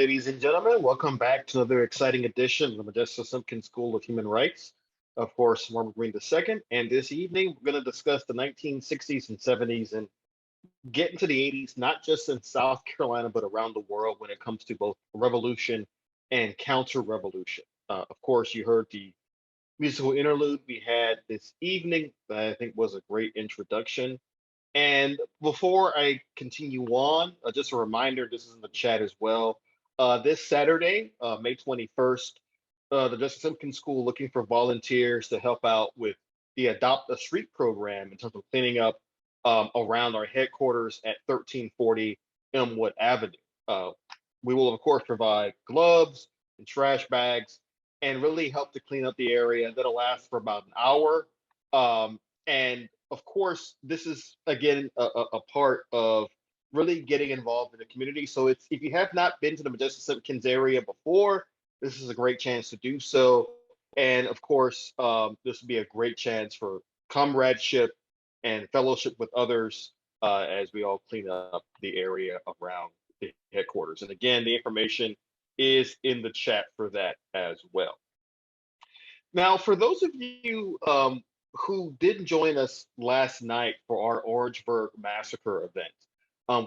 ladies and gentlemen. Welcome back to another exciting edition of the Modjeska Simkins School of Human Rights. Of course, Ronald Reagan II. And this evening, we're going to discuss the 1960s and 70s and get into the 80s, not just in South Carolina, but around the world when it comes to both revolution and counter-revolution. Of course, you heard the musical interlude we had this evening that I think was a great introduction. And before I continue on, just a reminder, this is in the chat as well. This Saturday, May 21st, the Justice Simkins School looking for volunteers to help out with the Adopt a Street program in terms of cleaning up around our headquarters at 1340 Elmwood Avenue. We will, of course, provide gloves and trash bags and really help to clean up the area. That'll last for about an hour. And of course, this is again a part of really getting involved in the community. So it's if you have not been to the Modjeska Simkins area before, this is a great chance to do so. And of course, this will be a great chance for comradeship and fellowship with others as we all clean up the area around the headquarters. And again, the information is in the chat for that as well. Now, for those of you who didn't join us last night for our Orangeburg Massacre event,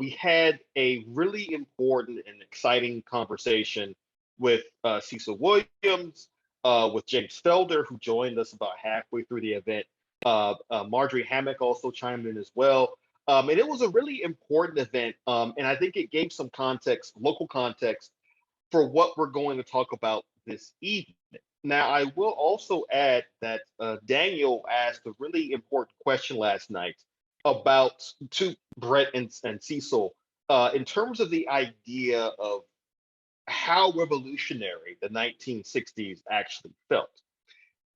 we had a really important and exciting conversation with Cecil Williams, with James Felder, who joined us about halfway through the event. Marjorie Hammock also chimed in as well. And it was a really important event. And I think it gave some context, local context, for what we're going to talk about this evening. Now, I will also add that Daniel asked a really important question last night about to Brett and Cecil in terms of the idea of how revolutionary the 1960s actually felt.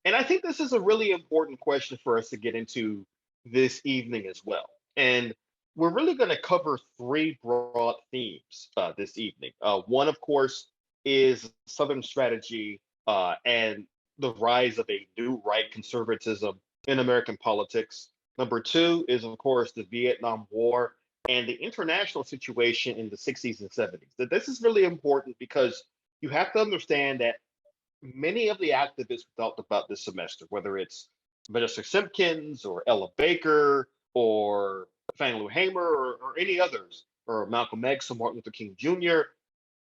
And I think this is a really important question for us to get into this evening as well. And we're really going to cover three broad themes this evening. One, of course, is Southern strategy and the rise of a new right conservatism in American politics. Number two is, of course, the Vietnam War and the international situation in the 60s and 70s. That this is really important because you have to understand that many of the activists we talked about this semester, whether it's Minister Simkins or Ella Baker or Fannie Lou Hamer or any others, or Malcolm X or Martin Luther King Jr.,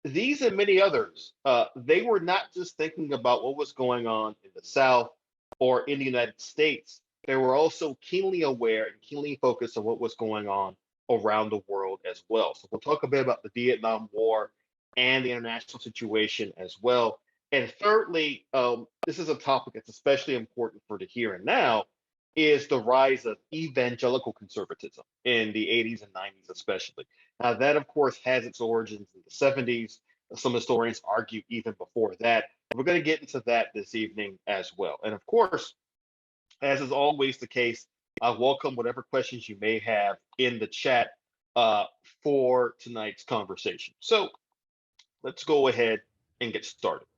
these and many others, they were not just thinking about what was going on in the South or in the United States. They were also keenly aware and keenly focused on what was going on around the world as well. So we'll talk a bit about the Vietnam War and the international situation as well. And thirdly, this is a topic that's especially important for the here and now, is the rise of evangelical conservatism in the 80s and 90s especially. Now, that, of course, has its origins in the 70s. Some historians argue even before that. We're going to get into that this evening as well. And of course, as is always the case, I welcome whatever questions you may have in the chat for tonight's conversation. So let's go ahead and get started.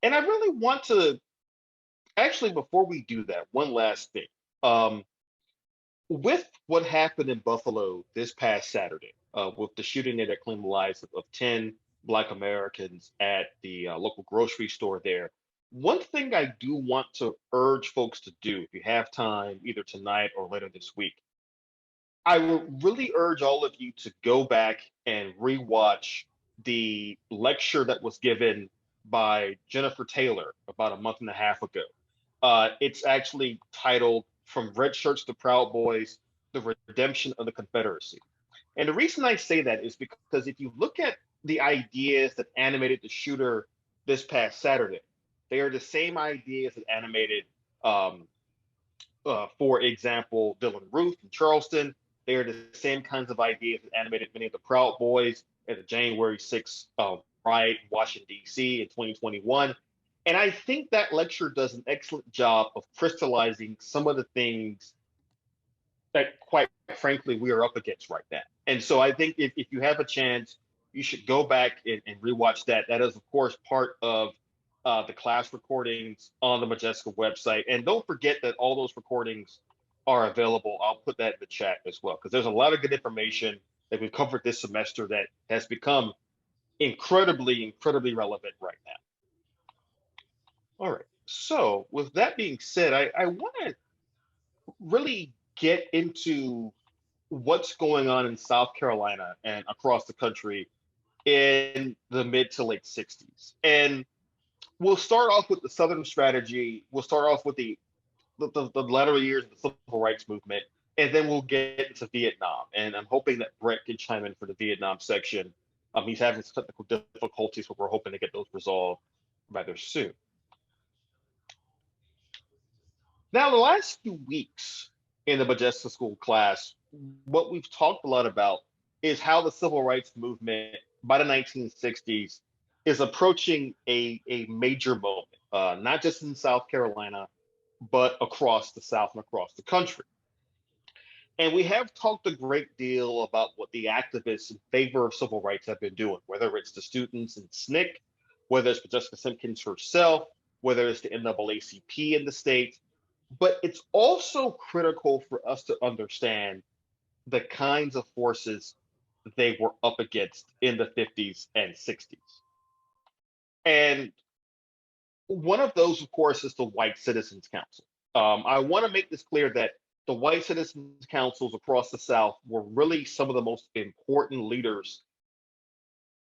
And I really want to, actually, before we do that, one last thing. With what happened in Buffalo this past Saturday, with the shooting that claimed the lives of 10 Black Americans at the local grocery store there, one thing I do want to urge folks to do, if you have time, either tonight or later this week, I would really urge all of you to go back and rewatch the lecture that was given by Jennifer Taylor about a month and a half ago. It's actually titled From Red Shirts to Proud Boys, The Redemption of the Confederacy. And the reason I say that is because if you look at the ideas that animated the shooter this past Saturday, they are the same ideas that animated, for example, Dylan Roof in Charleston. They are the same kinds of ideas that animated many of the Proud Boys at the January 6th riot in Washington, D.C. in 2021. And I think that lecture does an excellent job of crystallizing some of the things that, quite frankly, we are up against right now. And so I think if you have a chance, you should go back and rewatch that. That is, of course, part of the class recordings on the Modjeska website. And don't forget that all those recordings are available. I'll put that in the chat as well, because there's a lot of good information that we've covered this semester that has become incredibly relevant right now. All right. So with that being said, I want to really get into what's going on in South Carolina and across the country in the mid to late 60s. And we'll start off with the Southern strategy. We'll start off with the latter years of the civil rights movement, and then we'll get into Vietnam. And I'm hoping that Brett can chime in for the Vietnam section. He's having some technical difficulties, but we're hoping to get those resolved rather soon. Now, the last few weeks in the Modjeska School class, what we've talked a lot about is how the civil rights movement by the 1960s is approaching a major moment, not just in South Carolina, but across the South and across the country. And we have talked a great deal about what the activists in favor of civil rights have been doing, whether it's the students in SNCC, whether it's Modjeska Simkins herself, whether it's the NAACP in the state. But it's also critical for us to understand the kinds of forces they were up against in the 50s and 60s. And one of those, of course, is the White Citizens Council. I want to make this clear that the White Citizens Councils across the South were really some of the most important leaders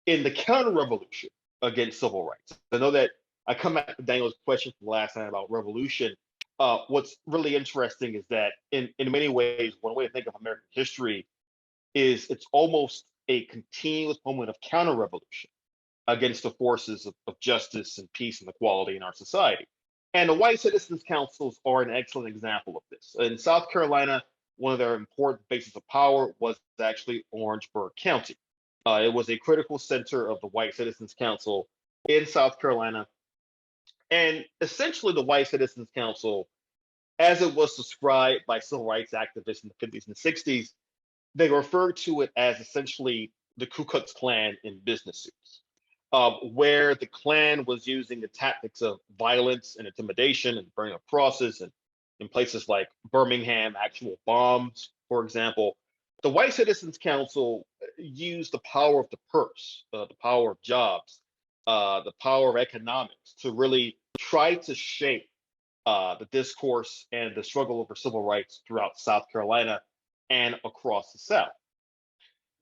in the counter-revolution against civil rights. I know that I come back to Daniel's question from last night about revolution. What's really interesting is that in many ways, one way to think of American history is it's almost a continuous moment of counter-revolution against the forces of justice and peace and equality in our society. And the White Citizens Councils are an excellent example of this. In South Carolina, one of their important bases of power was actually Orangeburg County. It was a critical center of the White Citizens Council in South Carolina. And essentially, the White Citizens Council, as it was described by civil rights activists in the 50s and 60s, they referred to it as essentially the Ku Klux Klan in business suits, where the Klan was using the tactics of violence and intimidation and burning of crosses, and in places like Birmingham, actual bombs, for example. The White Citizens Council used the power of the purse, the power of jobs, the power of economics to really try to shape the discourse and the struggle over civil rights throughout South Carolina and across the South.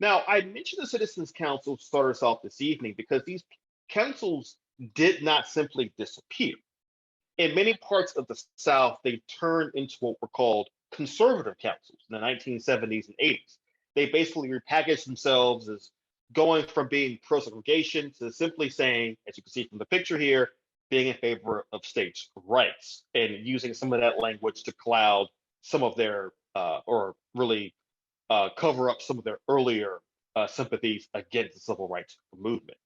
Now, I mentioned the Citizens Council to start us off this evening because these councils did not simply disappear. In many parts of the South, they turned into what were called conservative councils in the 1970s and 80s. They basically repackaged themselves as going from being pro-segregation to simply saying, as you can see from the picture here, being in favor of states' rights and using some of that language to cloud some of their, or really cover up some of their earlier sympathies against the civil rights movement.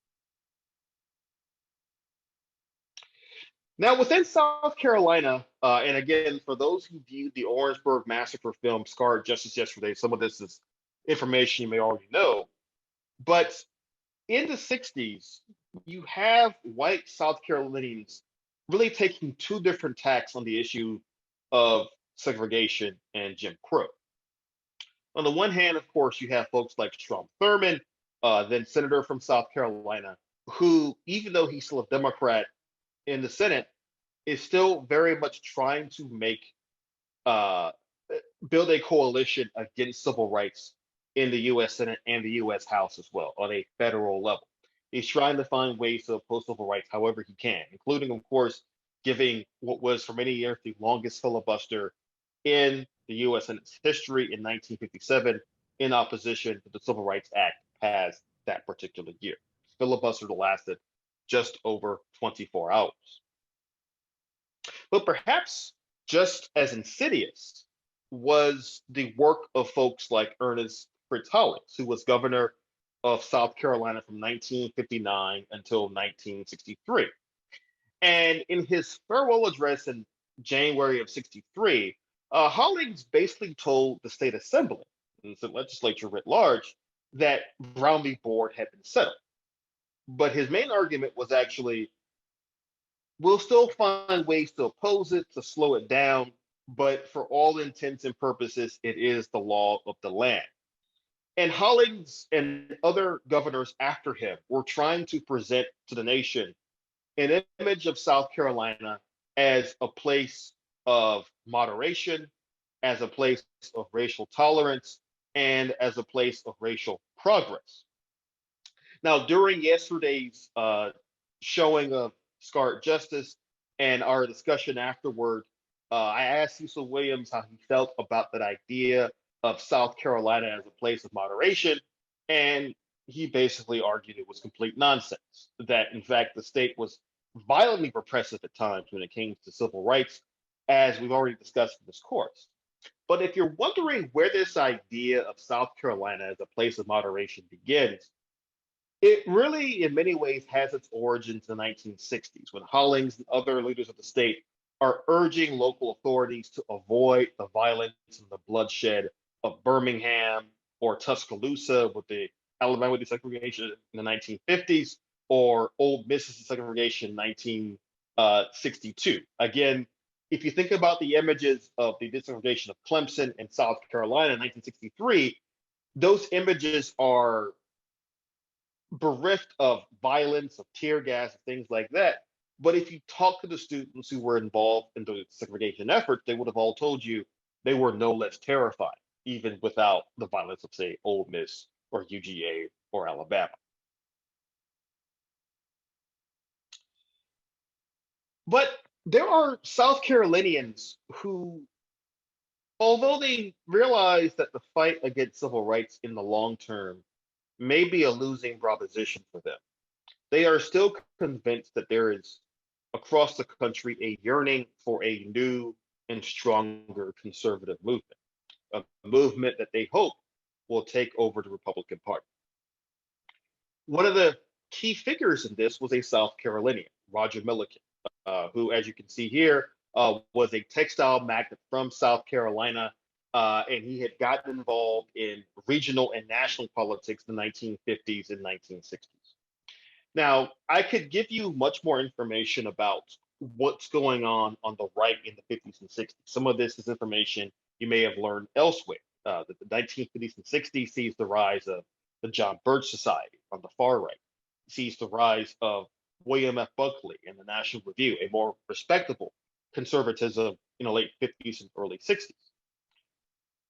Now, within South Carolina, and again, for those who viewed the Orangeburg Massacre film Scarred Justice yesterday, some of this is information you may already know. But in the 60s, you have white South Carolinians really taking two different tacks on the issue of segregation and Jim Crow. On the one hand, of course, you have folks like Strom Thurmond, then senator from South Carolina, who, even though he's still a Democrat in the Senate, is still very much trying to make build a coalition against civil rights in the U.S. Senate and the U.S. House as well on a federal level. He's trying to find ways to oppose civil rights however he can, including, of course, giving what was for many years the longest filibuster in the U.S. Senate's history in 1957 in opposition to the Civil Rights Act passed that particular year. Filibuster lasted just over 24 hours. But perhaps just as insidious was the work of folks like Ernest Fritz Hollings, who was governor of South Carolina from 1959 until 1963. And in his farewell address in January of 63, Hollings basically told the state assembly and the legislature writ large that Brown v. Board had been settled. But his main argument was actually, we'll still find ways to oppose it, to slow it down, but for all intents and purposes, it is the law of the land. And Hollings and other governors after him were trying to present to the nation an image of South Carolina as a place of moderation, as a place of racial tolerance, and as a place of racial progress. Now, during yesterday's showing of Scarlet Justice and our discussion afterward, I asked Cecil Williams how he felt about that idea of South Carolina as a place of moderation. And he basically argued it was complete nonsense, that in fact the state was violently repressive at times when it came to civil rights, as we've already discussed in this course. But if you're wondering where this idea of South Carolina as a place of moderation begins, it really, in many ways, has its origins in the 1960s when Hollings and other leaders of the state are urging local authorities to avoid the violence and the bloodshed of Birmingham or Tuscaloosa with the Alabama desegregation in the 1950s or Old Mississippi segregation in 1962. Again, if you think about the images of the desegregation of Clemson and South Carolina in 1963, those images are bereft of violence, of tear gas, things like that. But if you talk to the students who were involved in the segregation efforts, they would have all told you they were no less terrified, even without the violence of, say, Ole Miss or UGA or Alabama. But there are South Carolinians who, although they realize that the fight against civil rights in the long term may be a losing proposition for them, they are still convinced that there is across the country a yearning for a new and stronger conservative movement, a movement that they hope will take over the Republican Party. One of the key figures in this was a South Carolinian, Roger Millikin, who, as you can see here, was a textile magnate from South Carolina, and he had gotten involved in regional and national politics in the 1950s and 1960s. Now, I could give you much more information about what's going on the right in the 50s and 60s. Some of this is information you may have learned elsewhere. The 1950s and 60s sees the rise of the John Birch Society on the far right, sees the rise of William F. Buckley and the National Review, a more respectable conservatism in the late 50s and early 60s.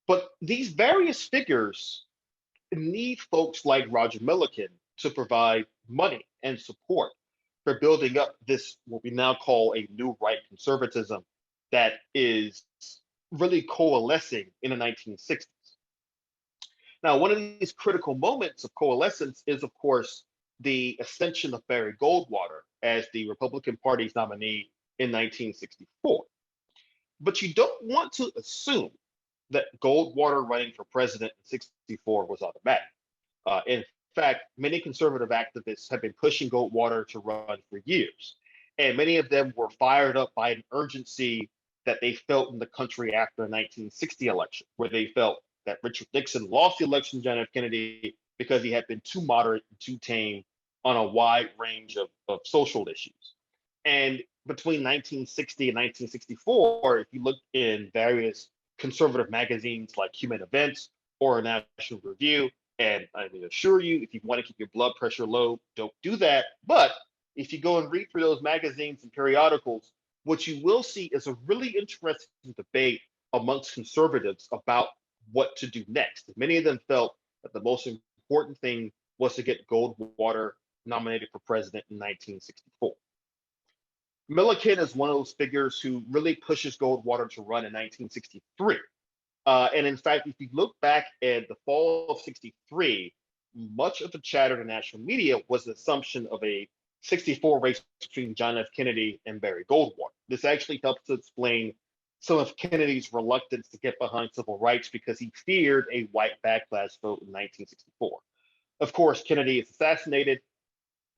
But these various figures need folks like Roger Millikin to provide money and support for building up this, what we now call a new right conservatism that is really coalescing in the 1960s. Now, one of these critical moments of coalescence is, of course, the ascension of Barry Goldwater as the Republican Party's nominee in 1964. But you don't want to assume that Goldwater running for president in 64 was automatic. In fact, many conservative activists have been pushing Goldwater to run for years. And many of them were fired up by an urgency that they felt in the country after the 1960 election, where they felt that Richard Nixon lost the election to John F. Kennedy because he had been too moderate and too tame on a wide range of social issues. And between 1960 and 1964, if you look in various conservative magazines like Human Events or National Review, and I can assure you, if you want to keep your blood pressure low, don't do that. But if you go and read through those magazines and periodicals, what you will see is a really interesting debate amongst conservatives about what to do next. Many of them felt that the most important thing was to get Goldwater nominated for president in 1964. Millikin is one of those figures who really pushes Goldwater to run in 1963. And in fact, if you look back at the fall of 63, much of the chatter in the national media was the assumption of a 64 race between John F. Kennedy and Barry Goldwater. This actually helps to explain some of Kennedy's reluctance to get behind civil rights because he feared a white backlash vote in 1964. Of course, Kennedy is assassinated,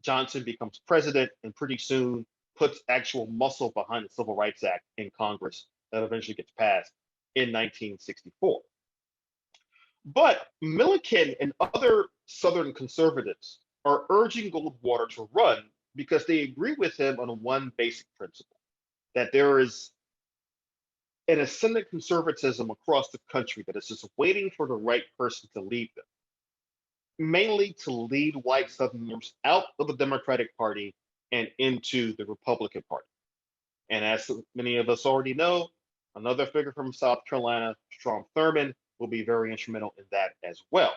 Johnson becomes president, and pretty soon puts actual muscle behind the Civil Rights Act in Congress that eventually gets passed in 1964. But Millikin and other Southern conservatives are urging Goldwater to run because they agree with him on one basic principle, that there is an ascendant conservatism across the country that is just waiting for the right person to lead them. mainly to lead white Southerners out of the Democratic Party and into the Republican Party. And as many of us already know, another figure from South Carolina, Strom Thurmond, will be very instrumental in that as well.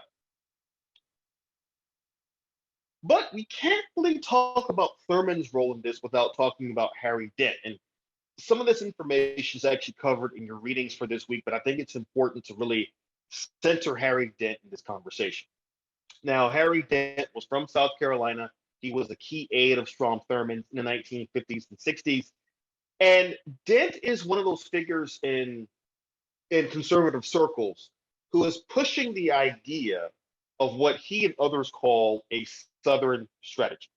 But we can't really talk about Thurmond's role in this without talking about Harry Dent. And some of this information is actually covered in your readings for this week, but I think it's important to really center Harry Dent in this conversation. Now, Harry Dent was from South Carolina. He was a key aide of Strom Thurmond in the 1950s and 60s. And Dent is one of those figures in conservative circles who is pushing the idea of what he and others call a Southern strategy.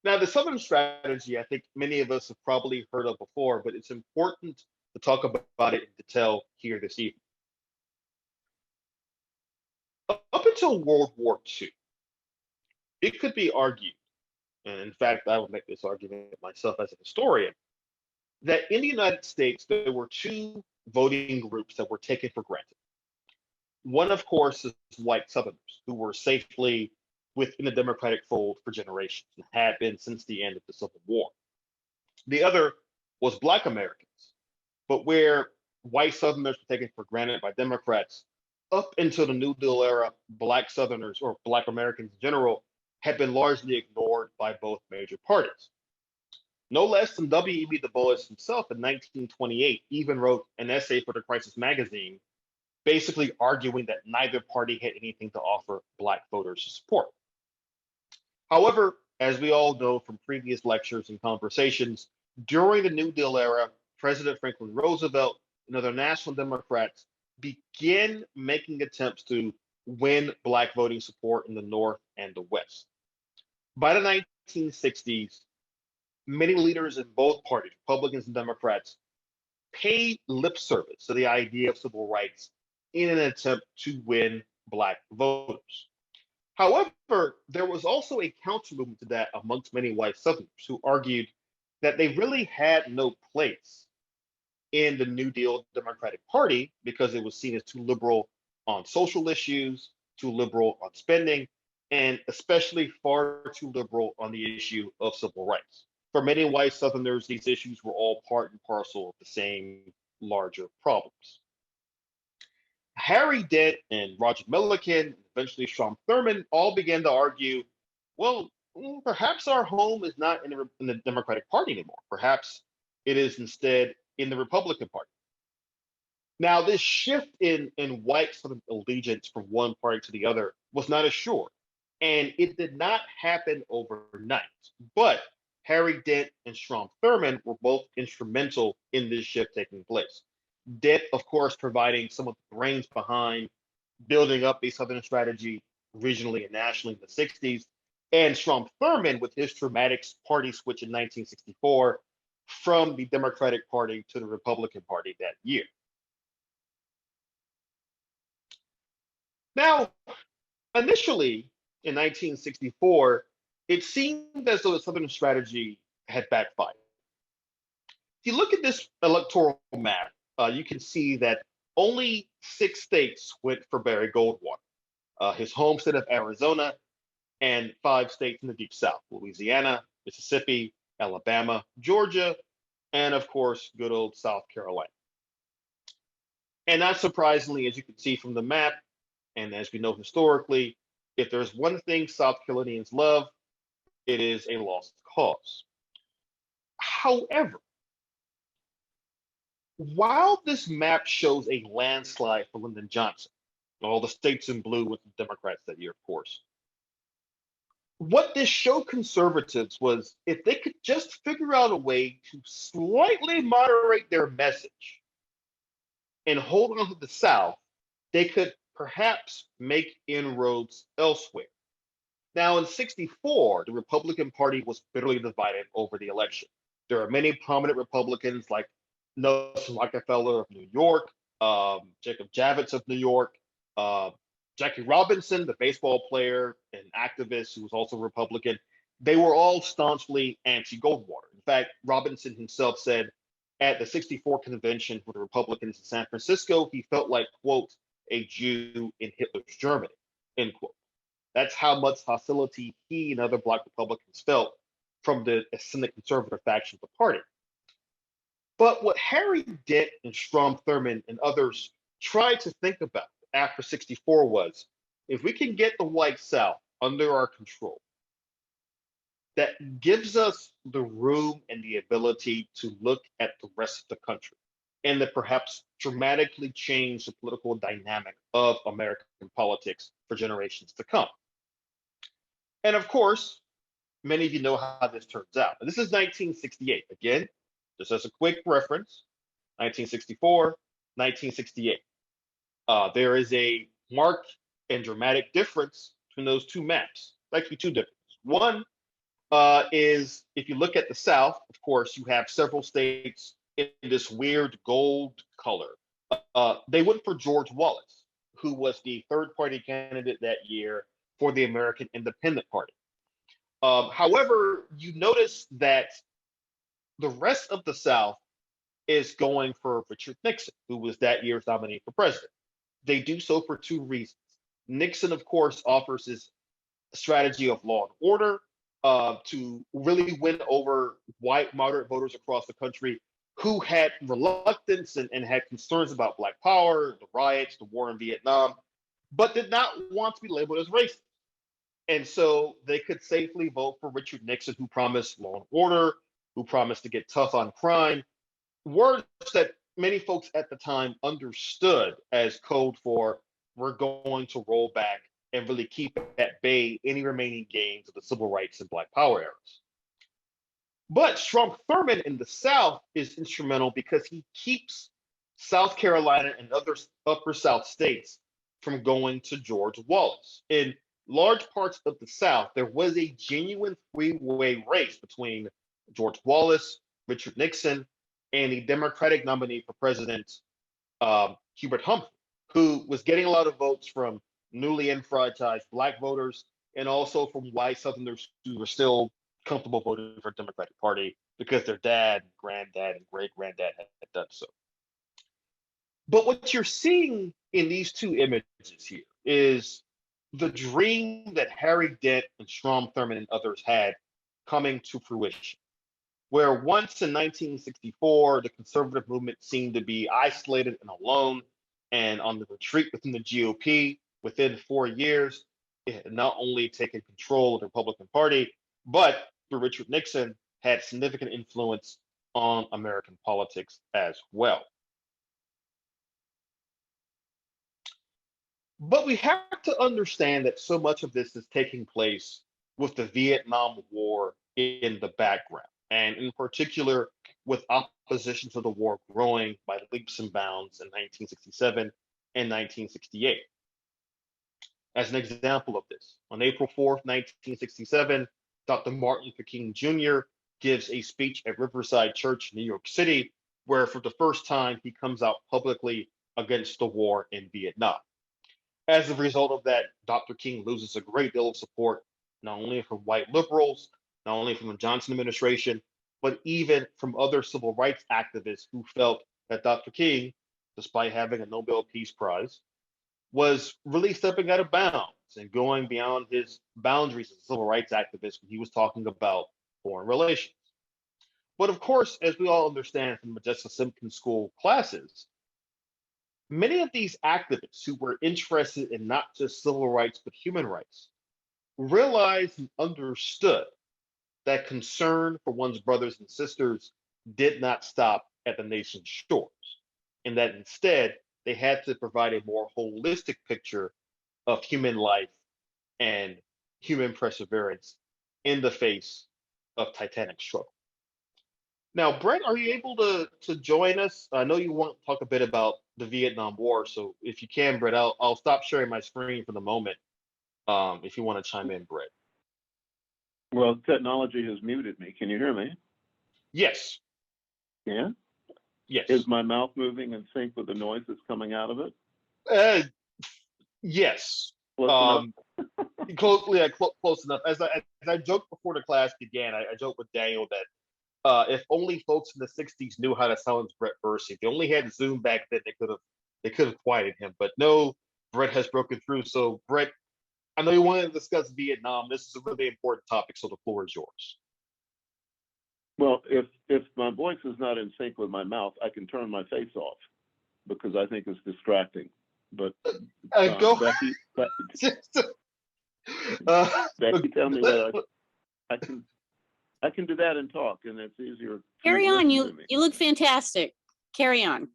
Now, the Southern strategy, I think many of us have probably heard of before, but it's important to talk about it in detail here this evening. Up until World War II, it could be argued, and in fact, I would make this argument myself as a historian, that in the United States, there were two voting groups that were taken for granted. One, of course, is white Southerners who were safely within the Democratic fold for generations and had been since the end of the Civil War. The other was Black Americans, but where white Southerners were taken for granted by Democrats, up until the New Deal era, Black Southerners or Black Americans in general had been largely ignored by both major parties. No less than W.E.B. Du Bois himself in 1928 even wrote an essay for the Crisis magazine, basically arguing that neither party had anything to offer Black voters support. However, as we all know from previous lectures and conversations, during the New Deal era, President Franklin Roosevelt and other national Democrats began making attempts to win Black voting support in the North and the West. By the 1960s, many leaders in both parties, Republicans and Democrats, paid lip service to the idea of civil rights in an attempt to win Black voters. However, there was also a counter movement to that amongst many white Southerners who argued that they really had no place in the New Deal Democratic Party because it was seen as too liberal on social issues, too liberal on spending, and especially far too liberal on the issue of civil rights. For many white Southerners, these issues were all part and parcel of the same larger problems. Harry Dent and Roger Millikin, eventually Strom Thurmond, all began to argue, well, perhaps our home is not in the Democratic Party anymore. Perhaps it is instead in the Republican Party. Now, this shift in white Southern allegiance from one party to the other was not assured, and it did not happen overnight. But Harry Dent and Strom Thurmond were both instrumental in this shift taking place. Dent, of course, providing some of the brains behind building up a Southern strategy regionally and nationally in the 60s, and Strom Thurmond with his dramatic party switch in 1964 from the Democratic Party to the Republican Party that year. Now, initially in 1964, it seemed as though the Southern strategy had backfired. If you look at this electoral map, you can see that only 6 states went for Barry Goldwater, his home state of Arizona, and 5 states in the Deep South, Louisiana, Mississippi, Alabama, Georgia, and of course, good old South Carolina. And not surprisingly, as you can see from the map, and as we know historically, if there's one thing South Carolinians love, it is a lost cause. However, while this map shows a landslide for Lyndon Johnson, all the states in blue with the Democrats that year, of course, what this showed conservatives was if they could just figure out a way to slightly moderate their message and hold on to the South, they could perhaps make inroads elsewhere. Now, in 64, the Republican Party was bitterly divided over the election. There are many prominent Republicans like Nelson Rockefeller of New York, Jacob Javits of New York, Jackie Robinson, the baseball player and activist who was also a Republican. They were all staunchly anti-Goldwater. In fact, Robinson himself said at the 64 convention for the Republicans in San Francisco, he felt like, quote, a Jew in Hitler's Germany. end quote. That's how much hostility he and other Black Republicans felt from the ascendant conservative faction of the party. But what Harry Dent and Strom Thurmond and others tried to think about after 64 was, if we can get the white South under our control, that gives us the room and the ability to look at the rest of the country and that perhaps dramatically change the political dynamic of American politics for generations to come. And of course, many of you know how this turns out. And this is 1968. Again, just as a quick reference, 1964, 1968. There is a marked and dramatic difference between those two maps. Actually, two differences. One is if you look at the South, of course, you have several states in this weird gold color. They went for George Wallace, who was the third party candidate that year for the American Independent Party. However, you notice that the rest of the South is going for Richard Nixon, who was that year's nominee for president. They do so for two reasons. Nixon, of course, offers his strategy of law and order to really win over white moderate voters across the country who had reluctance and had concerns about Black power, the riots, the war in Vietnam, but did not want to be labeled as racist. And so they could safely vote for Richard Nixon, who promised law and order, who promised to get tough on crime, words that many folks at the time understood as code for we're going to roll back and really keep at bay any remaining gains of the civil rights and Black power eras. But Strom Thurmond in the South is instrumental because he keeps South Carolina and other upper South states from going to George Wallace. In large parts of the South, there was a genuine three-way race between George Wallace, Richard Nixon, and the Democratic nominee for president, Hubert Humphrey, who was getting a lot of votes from newly enfranchised Black voters and also from white Southerners who were still comfortable voting for the Democratic Party because their dad, granddad, and great granddad had done so. But what you're seeing in these two images here is the dream that Harry Dent and Strom Thurmond and others had coming to fruition. Where once in 1964, the conservative movement seemed to be isolated and alone and on the retreat within the GOP, within 4 years, it had not only taken control of the Republican Party, but through Richard Nixon, had significant influence on American politics as well. But we have to understand that so much of this is taking place with the Vietnam War in the background, and in particular with opposition to the war growing by leaps and bounds in 1967 and 1968. As an example of this, on April 4th, 1967, Dr. Martin Luther King Jr. gives a speech at Riverside Church, New York City, where for the first time he comes out publicly against the war in Vietnam. As a result of that, Dr. King loses a great deal of support, not only from white liberals, not only from the Johnson administration, but even from other civil rights activists who felt that Dr. King, despite having a Nobel Peace Prize, was really stepping out of bounds and going beyond his boundaries as a civil rights activist when he was talking about foreign relations. But of course, as we all understand from Modjeska Simkins School classes, many of these activists who were interested in not just civil rights, but human rights, realized and understood that concern for one's brothers and sisters did not stop at the nation's shores, and that instead they had to provide a more holistic picture of human life and human perseverance in the face of titanic struggle. Now, Brett, are you able to join us? I know you want to talk a bit about the Vietnam War, so if you can, Brett, I'll stop sharing my screen for the moment. If you want to chime in, Brett. Well, technology has muted me. Can you hear me? Yes. Yeah? Yes. Is my mouth moving in sync with the noise that's coming out of it? Yes. Close Close enough. As I joked before the class began, I joked with Daniel that if only folks in the '60s knew how to silence Brett Bursey, if they only had Zoom back then, they could have quieted him. But no, Brett has broken through. So Brett, I know you wanted to discuss Vietnam. This is a really important topic, so the floor is yours. Well, if my voice is not in sync with my mouth, I can turn my face off because I think it's distracting. But Go. Becky, tell me what I can do that and talk, and it's easier. Carry on. You look fantastic. Carry on.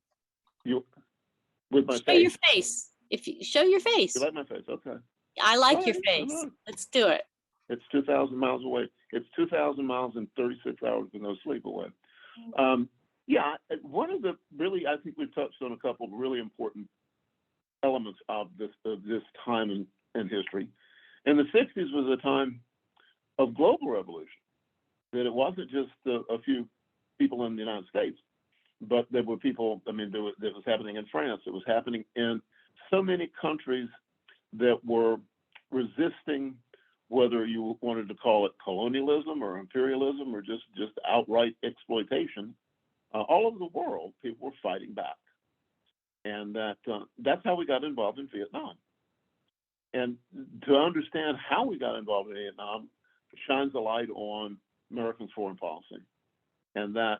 You with my show face. your face. If you show your face. You like my face? Okay. I like All your right, face. Let's do it. It's 2,000 miles away. It's 2,000 miles and 36 hours with no sleep away. Yeah, one of the really, I think we've touched on a couple of really important elements of this time in history. And the 60s was a time of global revolution. That it wasn't just a few people in the United States, but there were people, I mean, that was happening in France. It was happening in so many countries that were resisting, whether you wanted to call it colonialism or imperialism or just outright exploitation. All over the world, people were fighting back. And that's how we got involved in Vietnam. And to understand how we got involved in Vietnam shines a light on American foreign policy. And that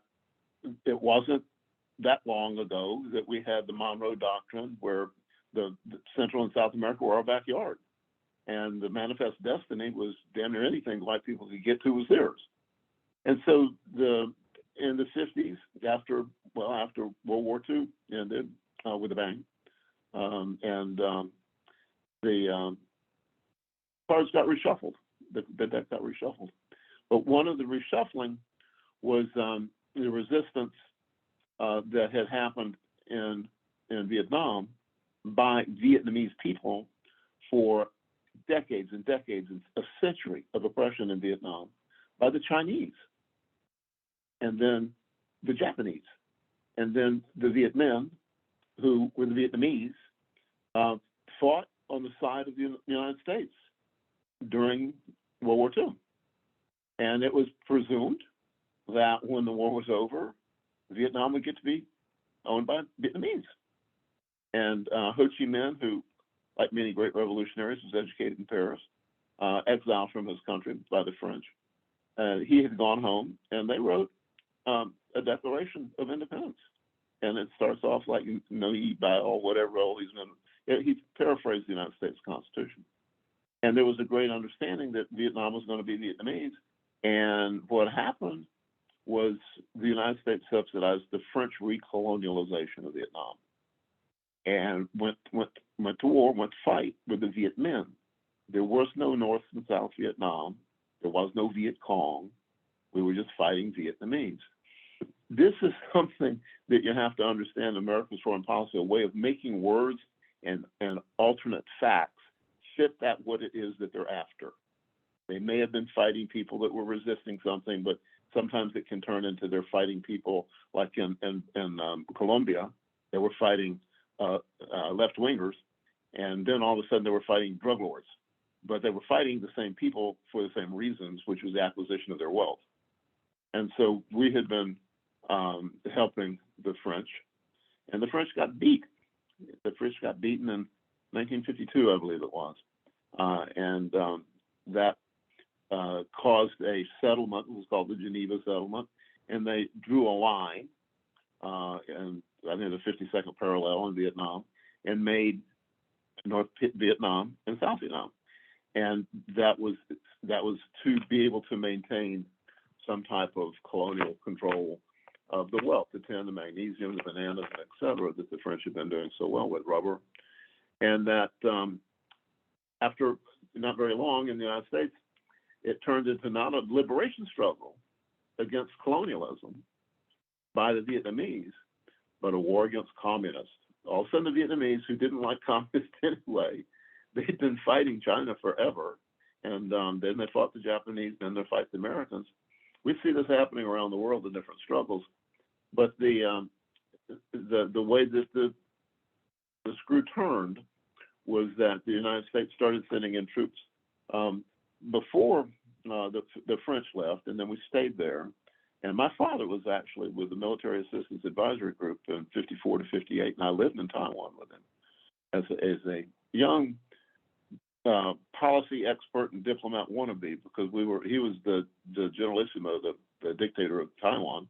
it wasn't that long ago that we had the Monroe Doctrine, where the Central and South America were our backyard. And the manifest destiny was damn near anything white people could get to was theirs. And so in the 50s, after World War II ended with a bang, the cards got reshuffled. The deck got reshuffled. But one of the reshuffling was the resistance that had happened in Vietnam by Vietnamese people for decades and decades, a century of oppression in Vietnam by the Chinese, and then the Japanese, and then the Viet Minh, who were the Vietnamese, fought on the side of the United States during World War II. And it was presumed that when the war was over, Vietnam would get to be owned by Vietnamese. And Ho Chi Minh, who, like many great revolutionaries, was educated in Paris, exiled from his country by the French. He had gone home, and they wrote a Declaration of Independence. And it starts off like, ye by all, whatever, all these men. He paraphrased the United States Constitution. And there was a great understanding that Vietnam was going to be Vietnamese. And what happened was the United States subsidized the French recolonialization of Vietnam, and went to war, went to fight with the Viet Minh. There was no North and South Vietnam. There was no Viet Cong. We were just fighting Vietnamese. This is something that you have to understand America's foreign policy, a way of making words and alternate facts fit that what it is that they're after. They may have been fighting people that were resisting something, but sometimes it can turn into they're fighting people like in Colombia. They were fighting left-wingers, and then all of a sudden they were fighting drug lords. But they were fighting the same people for the same reasons, which was the acquisition of their wealth. And so we had been helping the French, and the French got beat. The French got beaten in 1952, I believe it was. That caused a settlement. It was called the Geneva Settlement, and they drew a line, and I think the 52nd parallel in Vietnam, and made North Vietnam and South Vietnam, and that was to be able to maintain some type of colonial control of the wealth, the tin, the magnesium, the bananas, et cetera, that the French had been doing so well with, rubber, and that after not very long in the United States, it turned into not a liberation struggle against colonialism by the Vietnamese, but a war against communists. All of a sudden, the Vietnamese, who didn't like communists anyway, they'd been fighting China forever, and then they fought the Japanese, then they fight the Americans. We see this happening around the world in different struggles, but the way that the screw turned was that the United States started sending in troops before the French left, and then we stayed there. And my father was actually with the Military Assistance Advisory Group in 54 to 58, and I lived in Taiwan with him as a young policy expert and diplomat wannabe, because he was the generalissimo, the dictator of Taiwan,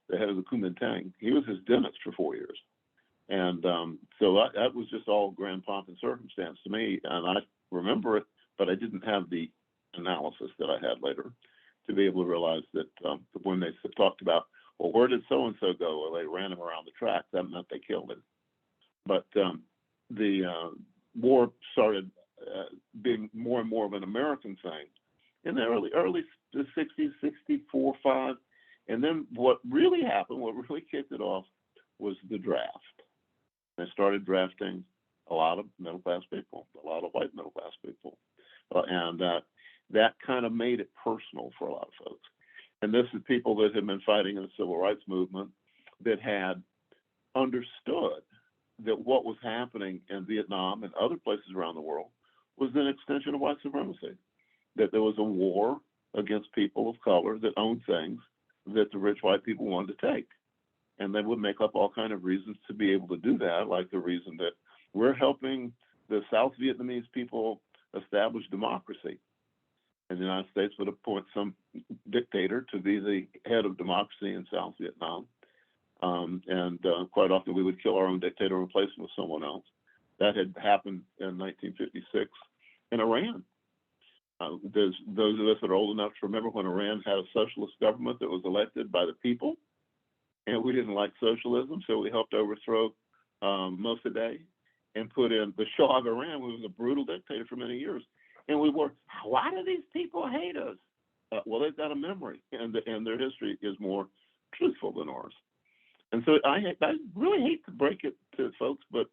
the head of the Kuomintang. He was his dentist for 4 years. And so that was just all grand pomp and circumstance to me. And I remember it, but I didn't have the analysis that I had later to be able to realize that when they talked about, well, where did so-and-so go? Well, they ran him around the track. That meant they killed him. But the war started being more and more of an American thing in the early the 60s, 64, 5. And then what really happened, what really kicked it off, was the draft. They started drafting a lot of middle-class people, a lot of white middle-class people. And that kind of made it personal for a lot of folks. And this is people that had been fighting in the civil rights movement that had understood that what was happening in Vietnam and other places around the world was an extension of white supremacy, that there was a war against people of color that owned things that the rich white people wanted to take. And they would make up all kinds of reasons to be able to do that, like the reason that we're helping the South Vietnamese people establish democracy. And the United States would appoint some dictator to be the head of democracy in South Vietnam. Quite often we would kill our own dictator and replace him with someone else. That had happened in 1956 in Iran. There's those of us that are old enough to remember when Iran had a socialist government that was elected by the people, and we didn't like socialism, so we helped overthrow Mossadegh and put in the Shah of Iran, who was a brutal dictator for many years. And we were, why do these people hate us? Well, they've got a memory, and their history is more truthful than ours. And so I really hate to break it to folks, but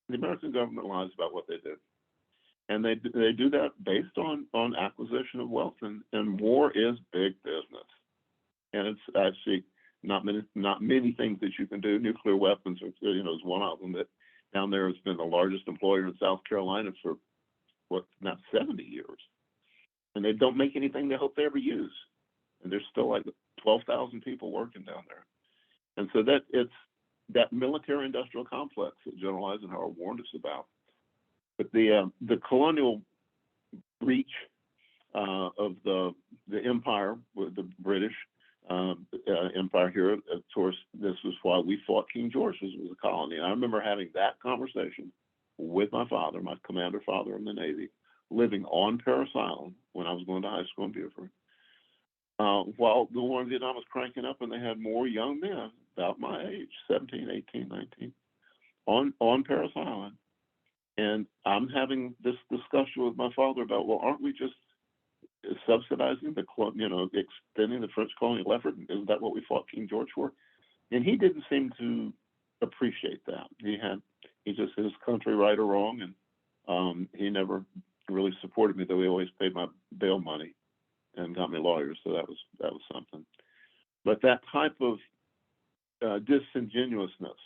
the American government lies about what they do. And they do that based on acquisition of wealth, and war is big business. And it's actually not many things that you can do. Nuclear weapons is one of them. That down there has been the largest employer in South Carolina for now 70 years, and they don't make anything they hope they ever use. And there's still like 12,000 people working down there. And so that it's that military-industrial complex that General Eisenhower warned us about. But the colonial reach of the empire, with the British empire here, of course, this was why we fought King George, was a colony. And I remember having that conversation with my father, my commander father in the Navy, living on Parris Island when I was going to high school in Beaufort. While the war in Vietnam was cranking up and they had more young men about my age, 17, 18, 19, on Parris Island. And I'm having this discussion with my father about, well, aren't we just subsidizing extending the French colonial effort? Isn't that what we fought King George for? And he didn't seem to appreciate that. He just his country right or wrong, and he never really supported me, though he always paid my bail money and got me lawyers, so that was something. But that type of disingenuousness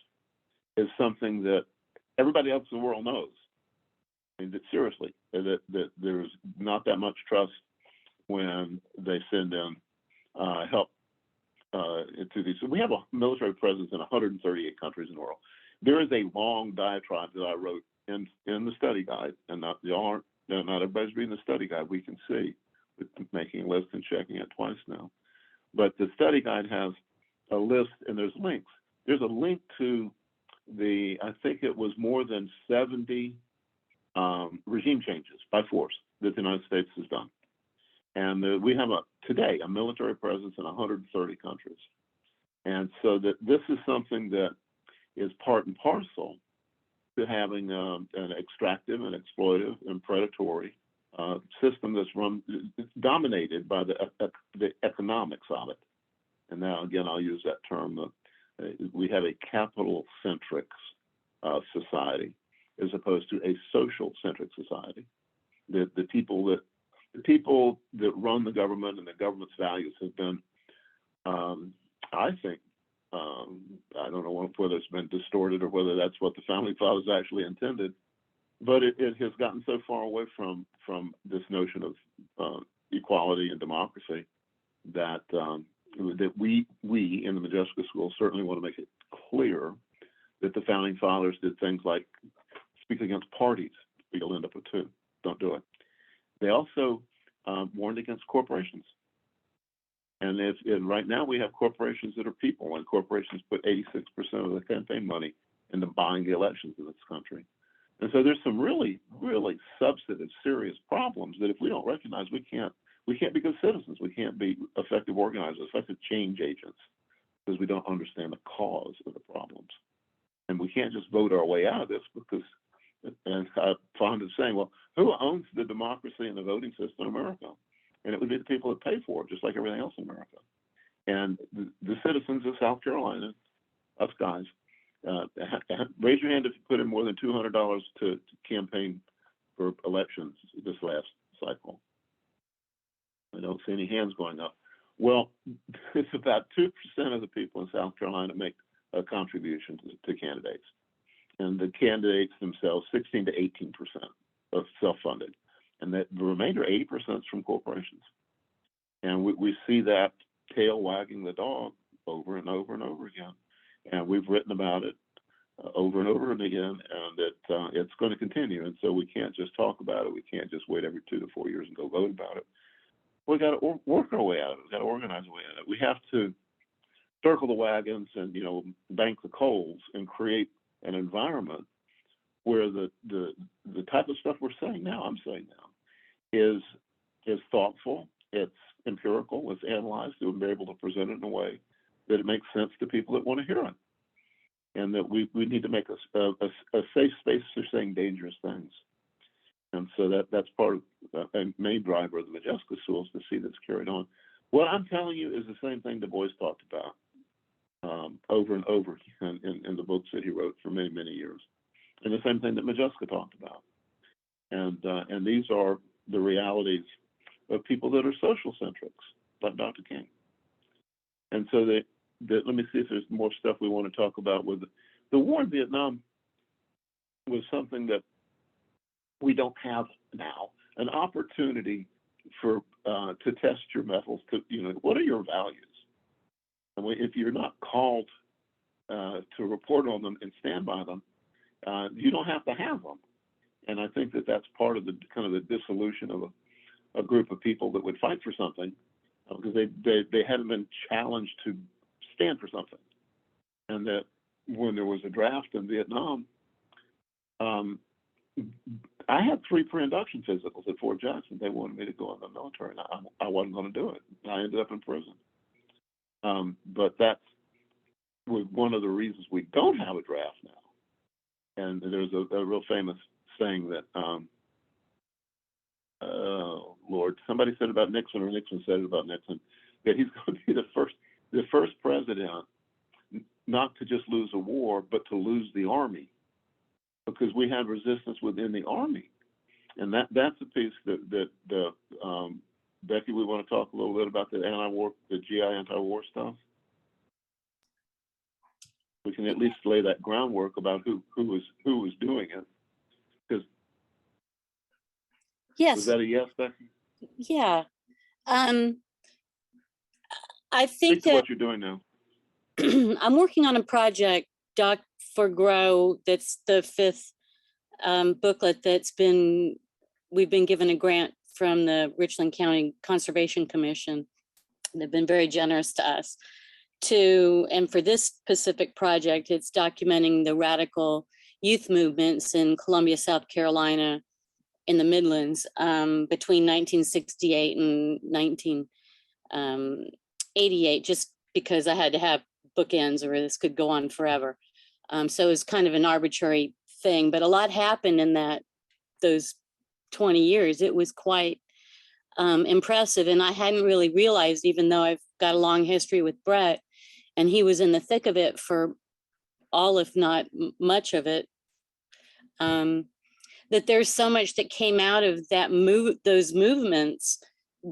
is something that everybody else in the world knows. I mean, seriously, that there's not that much trust when they send in help to these. So we have a military presence in 138 countries in the world. There is a long diatribe that I wrote in the study guide, and not everybody's reading the study guide. We can see, with making a list and checking it twice now. But the study guide has a list, and there's links. There's a link to I think it was more than 70 regime changes by force that the United States has done. And we have today a military presence in 130 countries. And so that this is something that is part and parcel to having an extractive and exploitive and predatory system that's dominated by the economics of it. And now, again, I'll use that term. We have a capital-centric society as opposed to a social-centric society. The people that run the government and the government's values have been, I think, I don't know whether it's been distorted or whether that's what the founding fathers actually intended, but it has gotten so far away from this notion of equality and democracy that that we in the Modjeska School certainly want to make it clear that the founding fathers did things like speak against parties. We'll end up with two. don't do it. They also warned against corporations. And right now we have corporations that are people, and corporations put 86% of the campaign money into buying the elections in this country. And so there's some really, really substantive, serious problems that if we don't recognize, we can't be good citizens. We can't be effective organizers, effective change agents, because we don't understand the cause of the problems. And we can't just vote our way out of this because, and I found it saying, well, who owns the democracy and the voting system in America? And it would be the people that pay for it, just like everything else in America. And the citizens of South Carolina, us guys, raise your hand if you put in more than $200 to campaign for elections this last cycle. I don't see any hands going up. Well, it's about 2% of the people in South Carolina make a contribution to candidates. And the candidates themselves, 16 to 18% are self-funded. And the remainder, 80% is from corporations. And we see that tail wagging the dog over and over and over again. And we've written about it over and over and again, and it's going to continue. And so we can't just talk about it. We can't just wait every 2 to 4 years and go vote about it. We got to work our way out of it. We've got to organize our way out of it. We have to circle the wagons and, bank the coals and create an environment where the type of stuff I'm saying now, is thoughtful, it's empirical, it's analyzed, and we're able to present it in a way that it makes sense to people that want to hear it. And that we need to make a safe space for saying dangerous things. And so that's part of a main driver of the Modjeska schools to see this carried on. What I'm telling you is the same thing Du Bois talked about over and over in the books that he wrote for many, many years. And the same thing that Modjeska talked about. And these are the realities of people that are social centrics, like Dr. King. And so let me see if there's more stuff we want to talk about. With the war in Vietnam was something that we don't have now, an opportunity for to test your metals. What are your values? And if you're not called to report on them and stand by them, you don't have to have them. And I think that that's part of the kind of the dissolution of a group of people that would fight for something because they hadn't been challenged to stand for something. And that when there was a draft in Vietnam, I had 3 pre-induction physicals at Fort Jackson. They wanted me to go in the military, and I wasn't going to do it. I ended up in prison. But that's one of the reasons we don't have a draft now. And there's a real famous saying that, Lord, somebody said about Nixon, or Nixon said it about Nixon, that he's going to be the first president not to just lose a war, but to lose the army, because we had resistance within the army. And that's a piece that Becky, we want to talk a little bit about the GI anti-war stuff. We can at least lay that groundwork about who was doing it. Because Yes. Was that a yes, Becky? Yeah. I think Speak to that what you're doing now. I'm working on a project, Doc for Grow, that's the 5th booklet we've been given a grant from the Richland County Conservation Commission. They've been very generous to us and for this specific project, it's documenting the radical youth movements in Columbia, South Carolina, in the Midlands between 1968 and 1988, just because I had to have bookends or this could go on forever. So it was kind of an arbitrary thing, but a lot happened in those 20 years. It was quite impressive. And I hadn't really realized, even though I've got a long history with Brett, and he was in the thick of it for all, if not much of it, that there's so much that came out of those movements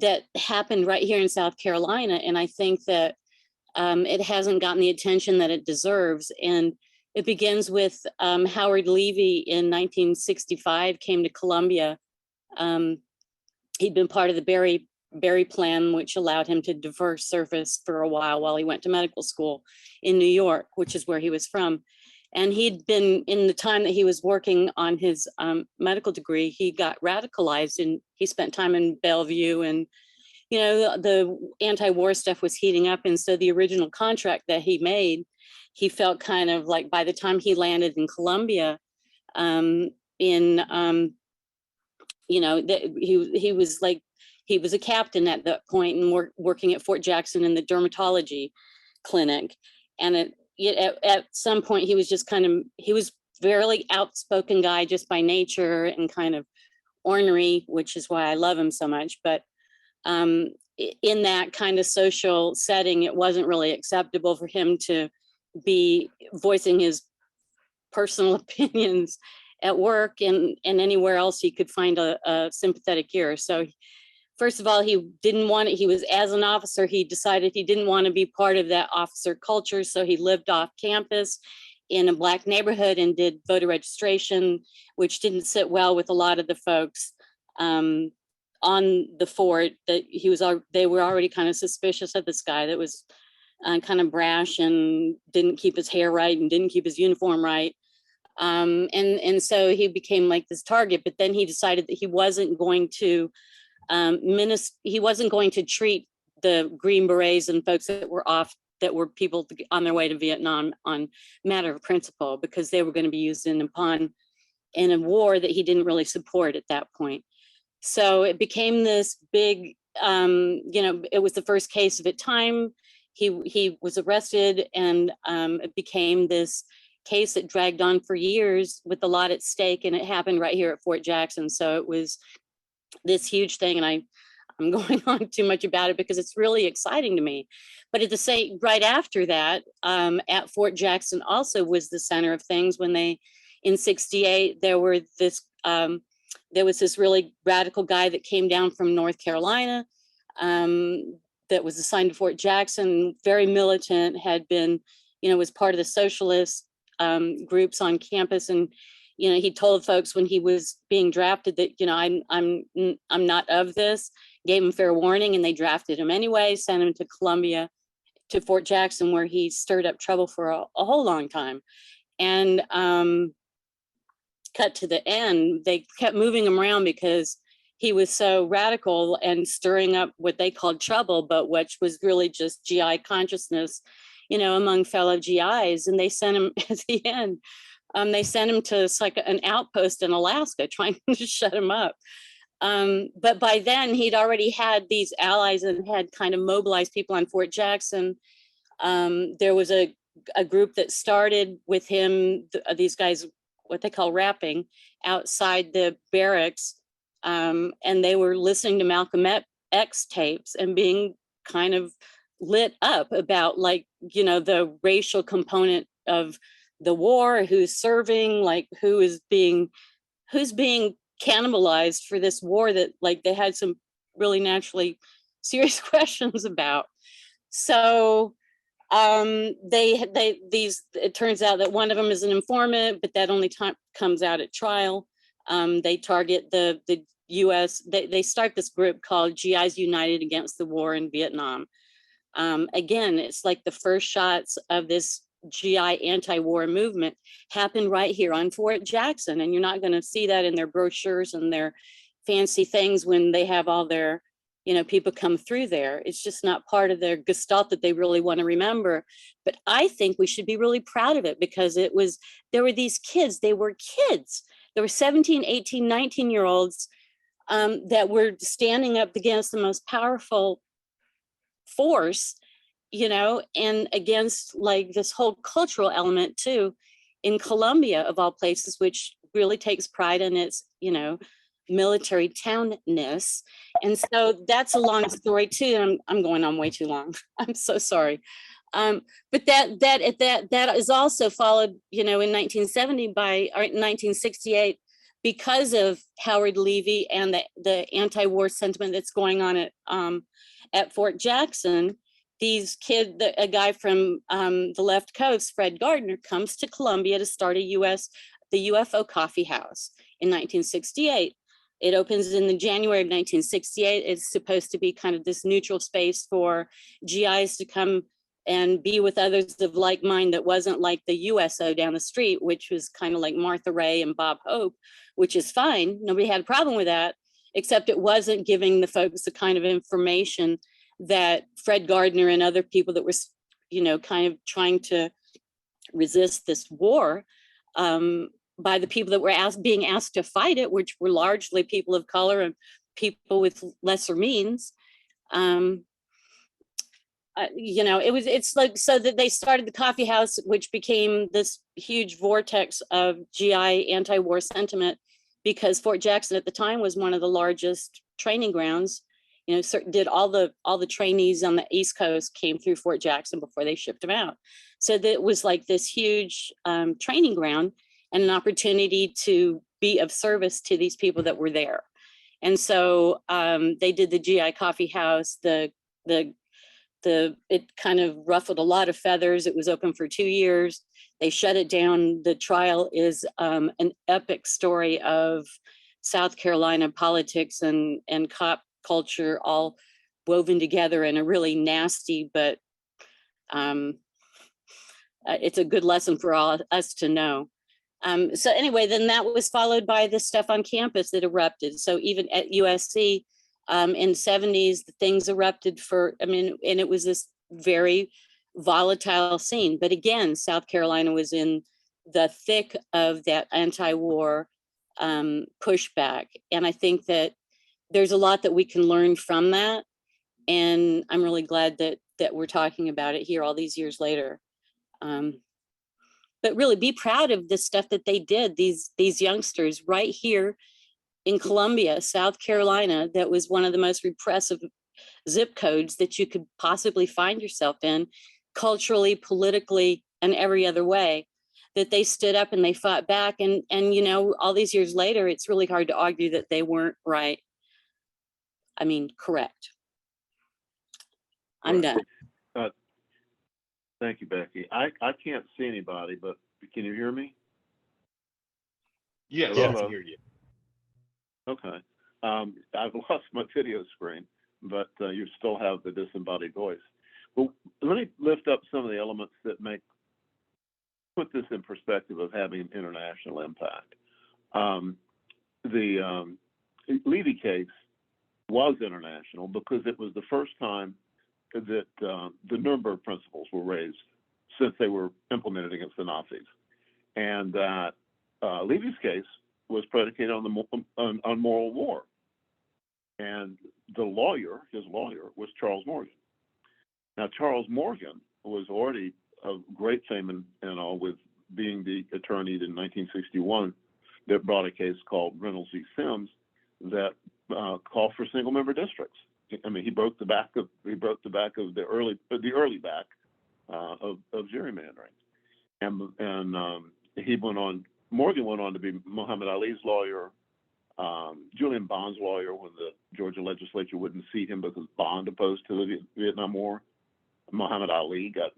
that happened right here in South Carolina. And I think that it hasn't gotten the attention that it deserves. And it begins with Howard Levy in 1965 came to Columbia. He'd been part of the Berry Plan, which allowed him to defer service for a while he went to medical school in New York, which is where he was from. And he'd been, in the time that he was working on his medical degree, he got radicalized, and he spent time in Bellevue, and the anti-war stuff was heating up. And so the original contract that he made, he felt kind of like, by the time he landed in Colombia, he was a captain at that point, and working at Fort Jackson in the dermatology clinic. And at some point he was fairly outspoken guy just by nature, and kind of ornery, which is why I love him so much. But in that kind of social setting, it wasn't really acceptable for him to be voicing his personal opinions at work and anywhere else he could find a sympathetic ear. So first of all, he didn't want it. As an officer, he decided he didn't want to be part of that officer culture. So he lived off campus in a Black neighborhood and did voter registration, which didn't sit well with a lot of the folks on the fort. They were already kind of suspicious of this guy that was kind of brash and didn't keep his hair right and didn't keep his uniform right. And so he became like this target. But then he decided that he wasn't going to treat the Green Berets and folks that were people on their way to Vietnam on matter of principle, because they were going to be used in a war that he didn't really support at that point. So it became this big, it was the first case of its time. He was arrested, and it became this case that dragged on for years with a lot at stake, and it happened right here at Fort Jackson. So it was this huge thing, and I'm going on too much about it because it's really exciting to me. But right after that, at Fort Jackson also was the center of things when in '68, there was this really radical guy that came down from North Carolina that was assigned to Fort Jackson, very militant, had been, was part of the socialist groups on campus. And he told folks when he was being drafted that, I'm not of this, gave him fair warning, and they drafted him anyway, sent him to Columbia, to Fort Jackson, where he stirred up trouble for a whole long time. And cut to the end, they kept moving him around because he was so radical and stirring up what they called trouble, but which was really just GI consciousness, among fellow GIs. And they sent him at the end. They sent him to like an outpost in Alaska, trying to shut him up. But by then he'd already had these allies and had kind of mobilized people on Fort Jackson. There was a group that started with him, these guys, what they call rapping, outside the barracks. And they were listening to Malcolm X tapes and being kind of lit up about, like, the racial component of the war, who's serving, like who's being cannibalized for this war that, like, they had some really naturally serious questions about. So it turns out that one of them is an informant, but that only comes out at trial. They target the US, they start this group called GIs United Against the War in Vietnam. Again, it's like the first shots of this GI anti-war movement happened right here on Fort Jackson. And you're not going to see that in their brochures and their fancy things when they have all their, people come through there. It's just not part of their gestalt that they really want to remember. But I think we should be really proud of it, because there were these kids, they were kids. There were 17, 18, 19-year-olds that were standing up against the most powerful force, and against, like, this whole cultural element too, in Colombia of all places, which really takes pride in its, military townness. And so that's a long story too. I'm going on way too long. I'm so sorry. But that is also followed, in 1970 or 1968, because of Howard Levy and the anti-war sentiment that's going on at Fort Jackson. These kids, a guy from the left coast, Fred Gardner, comes to Columbia to start the UFO Coffee House in 1968. It opens in the January of 1968. It's supposed to be kind of this neutral space for GIs to come and be with others of like mind that wasn't like the USO down the street, which was kind of like Martha Ray and Bob Hope, which is fine. Nobody had a problem with that, except it wasn't giving the folks the kind of information that Fred Gardner and other people that were, kind of trying to resist this war, by the people that were being asked to fight it, which were largely people of color and people with lesser means. It's like, so that they started the coffee house, which became this huge vortex of GI anti-war sentiment, because Fort Jackson at the time was one of the largest training grounds. Did all the trainees on the East Coast came through Fort Jackson before they shipped them out. So that was like this huge training ground and an opportunity to be of service to these people that were there. And so they did the GI coffee house. It kind of ruffled a lot of feathers. It was open for 2 years. They shut it down. The trial is an epic story of South Carolina politics and cop culture all woven together in a really nasty, but it's a good lesson for all us to know. So anyway, then that was followed by the stuff on campus that erupted. So even at USC, in the 70s, things erupted and it was this very volatile scene. But again, South Carolina was in the thick of that anti-war pushback. And I think that there's a lot that we can learn from that. And I'm really glad that we're talking about it here all these years later. But really be proud of the stuff that they did, these youngsters right here in Columbia, South Carolina, that was one of the most repressive zip codes that you could possibly find yourself in, culturally, politically, and every other way, that they stood up and they fought back. And all these years later, it's really hard to argue that they weren't right. Correct. I'm done. Thank you, Becky. I can't see anybody, but can you hear me? Yes, Hello? I can hear you. Okay. I've lost my video screen, but you still have the disembodied voice. Well, let me lift up some of the elements that put this in perspective of having international impact. The Levy case was international because it was the first time that the Nuremberg principles were raised since they were implemented against the Nazis. And that Levy's case was predicated on moral war. And his lawyer was Charles Morgan. Now, Charles Morgan was already of great fame and all, with being the attorney in 1961 that brought a case called Reynolds v. Sims that called for single-member districts. He broke the back of the early back of gerrymandering, and Morgan went on to be Muhammad Ali's lawyer, Julian Bond's lawyer when the Georgia legislature wouldn't seat him because Bond opposed to the Vietnam War. Muhammad Ali got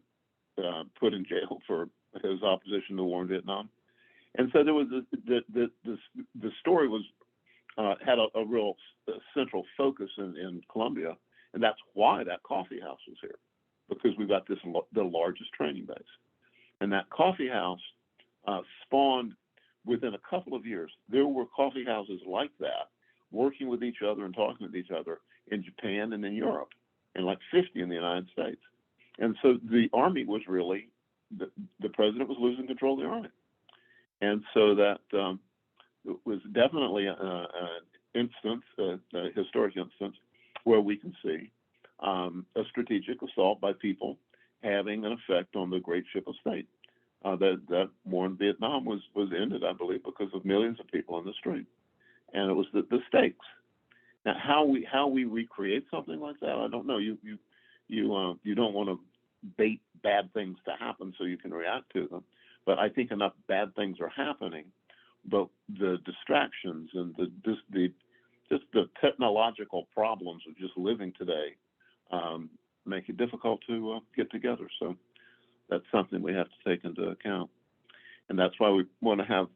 put in jail for his opposition to the war in Vietnam, and so there was the story was had a real central focus in Columbia, and that's why that coffee house was here, because we've got the largest training base, and that coffee house spawned within a couple of years. There were coffee houses like that working with each other and talking with each other in Japan and in Europe, and like 50 in the United States. And so the Army was really, the president was losing control of the Army. And so that it was definitely an instance, a historic instance, where we can see a strategic assault by people having an effect on the great ship of state. That war in Vietnam was ended, I believe, because of millions of people in the street. And it was the stakes. Now, how we recreate something like that, I don't know. You don't want to bait bad things to happen so you can react to them. But I think enough bad things are happening, but the distractions and just the technological problems of just living today make it difficult to get together. So that's something we have to take into account. And that's why we want to have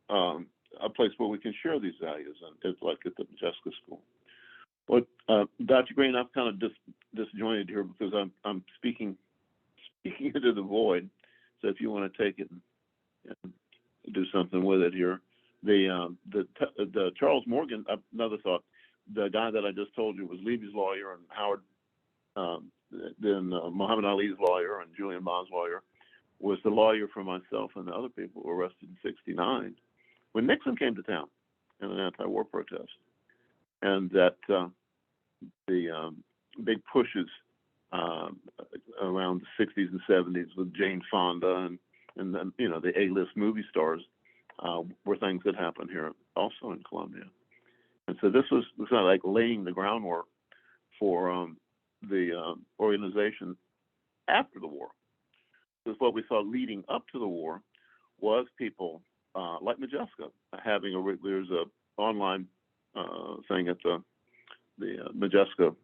a place where we can share these values, and it's like at the Modjeska School. But Dr. Green, I'm kind of disjointed here because I'm speaking speaking into the void. So if you want to take it and do something with it here, the Charles Morgan. Another thought: the guy that I just told you was Levy's lawyer, and Howard, then Muhammad Ali's lawyer, and Julian Bond's lawyer, was the lawyer for myself and the other people who were arrested in '69 when Nixon came to town in an anti-war protest, and that the big pushes around the '60s and '70s with Jane Fonda and then the A-list movie stars were things that happened here also in Colombia, and so this was kind of like laying the groundwork for the organization after the war. Because what we saw leading up to the war was people like Modjeska having there's a online thing at the Modjeska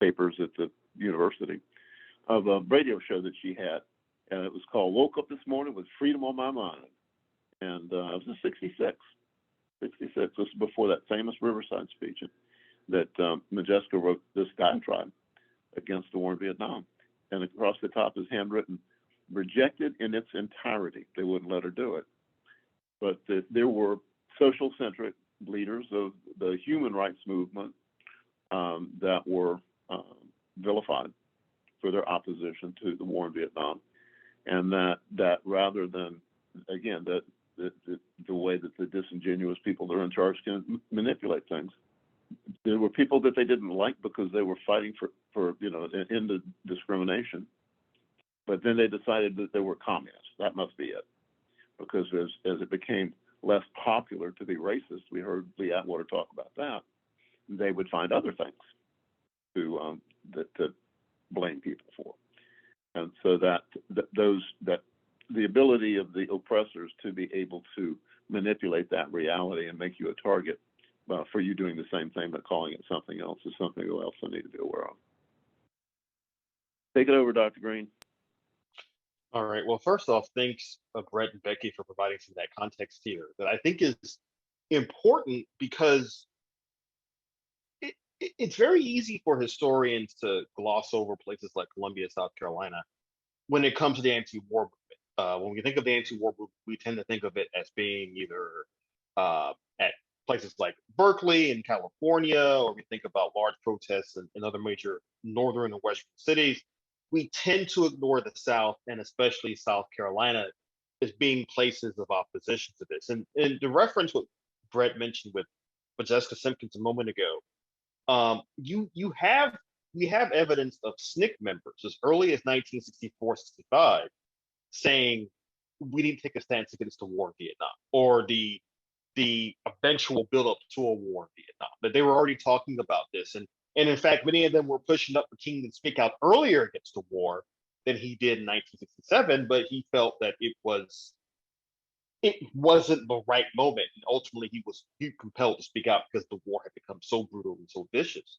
papers at the university of a radio show that she had, and it was called "Woke Up This Morning with Freedom on My Mind," and it was in '66. This was before that famous Riverside speech that Modjeska wrote this diatribe against the war in Vietnam. And across the top is handwritten, "Rejected in its entirety." They wouldn't let her do it. But there were social-centric leaders of the human rights movement that were vilified for their opposition to the war in Vietnam. And that rather than, again, the way that the disingenuous people that are in charge can manipulate things, there were people that they didn't like because they were fighting for an end of discrimination. But then they decided that they were communists. That must be it. Because as it became less popular to be racist, we heard Lee Atwater talk about that, they would find other things to blame people for. And so that the ability of the oppressors to be able to manipulate that reality and make you a target for you doing the same thing but calling it something else is something else I need to be aware of. Take it over, Dr. Green. All right. Well, first off, thanks Brett and Becky for providing some of that context here that I think is important because it's very easy for historians to gloss over places like Columbia, South Carolina, when it comes to the anti-war movement. When we think of the anti-war movement, we tend to think of it as being either at places like Berkeley in California, or we think about large protests in other major northern and western cities. We tend to ignore the South, and especially South Carolina, as being places of opposition to this. And to reference what Brett mentioned with Modjeska Simkins a moment ago, we have evidence of SNCC members as early as 1964-65 saying we need to take a stance against the war in Vietnam, or the eventual buildup to a war in Vietnam. That they were already talking about this, and in fact, many of them were pushing up for King to speak out earlier against the war than he did in 1967. But he felt that it wasn't the right moment, and ultimately he was compelled to speak out because the war had become so brutal and so vicious.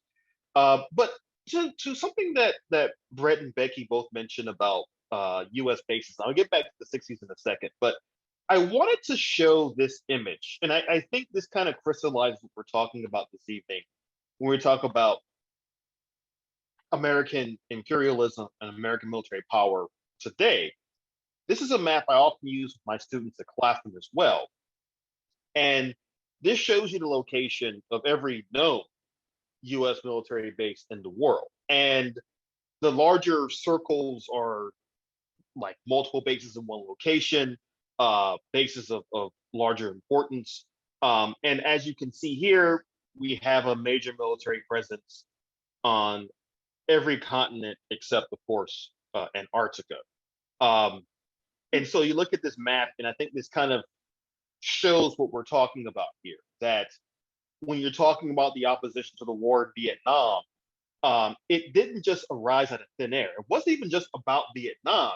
But to something that Brett and Becky both mentioned about U.S. bases, I'll get back to the '60s in a second, but I wanted to show this image, and I think this kind of crystallizes what we're talking about this evening when we talk about American imperialism and American military power today. This is a map I often use with my students at classroom as well. And this shows you the location of every known U.S. military base in the world. And the larger circles are like multiple bases in one location, bases of larger importance. And as you can see here, we have a major military presence on every continent except, of course, Antarctica. And so you look at this map, and I think this kind of shows what we're talking about here, that when you're talking about the opposition to the war in Vietnam, it didn't just arise out of thin air. It wasn't even just about Vietnam.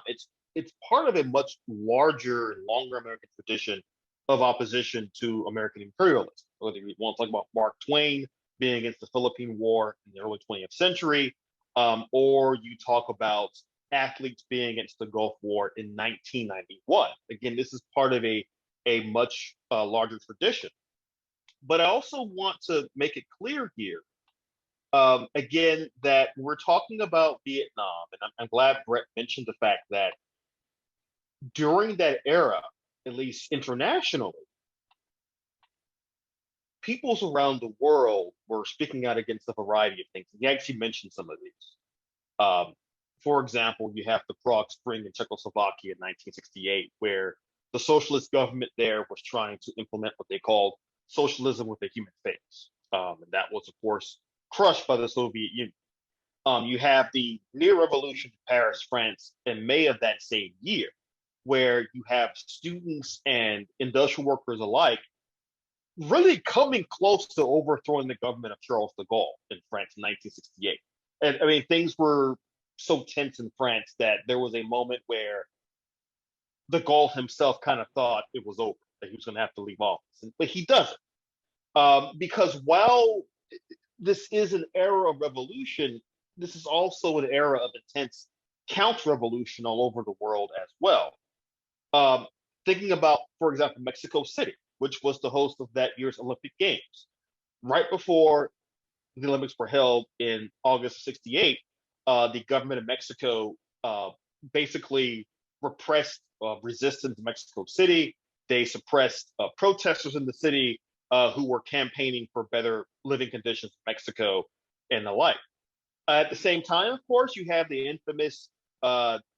It's part of a much larger and longer American tradition of opposition to American imperialism. Whether you want to talk about Mark Twain being against the Philippine War in the early 20th century, or you talk about athletes being against the Gulf War in 1991. Again, this is part of a much larger tradition. But I also want to make it clear here Again, that we're talking about Vietnam, and I'm glad Brett mentioned the fact that during that era, at least internationally, peoples around the world were speaking out against a variety of things. He actually mentioned some of these. Um, for example, you have the Prague Spring in Czechoslovakia in 1968, where the socialist government there was trying to implement what they called socialism with a human face. And that was, of course, crushed by the Soviet Union. You have the near revolution in Paris, France, in May of that same year, where you have students and industrial workers alike really coming close to overthrowing the government of Charles de Gaulle in France in 1968. And I mean, things were so tense in France that there was a moment where de Gaulle himself kind of thought it was over, that he was going to have to leave office. But he doesn't. Because while this is an era of revolution, this is also an era of intense counter-revolution all over the world as well. Thinking about, for example, Mexico City, which was the host of that year's Olympic Games. Right before the Olympics were held in August of 68, the government of Mexico basically repressed resistance in Mexico City. They suppressed protesters in the city who were campaigning for better living conditions in Mexico and the like. At the same time, of course, you have the infamous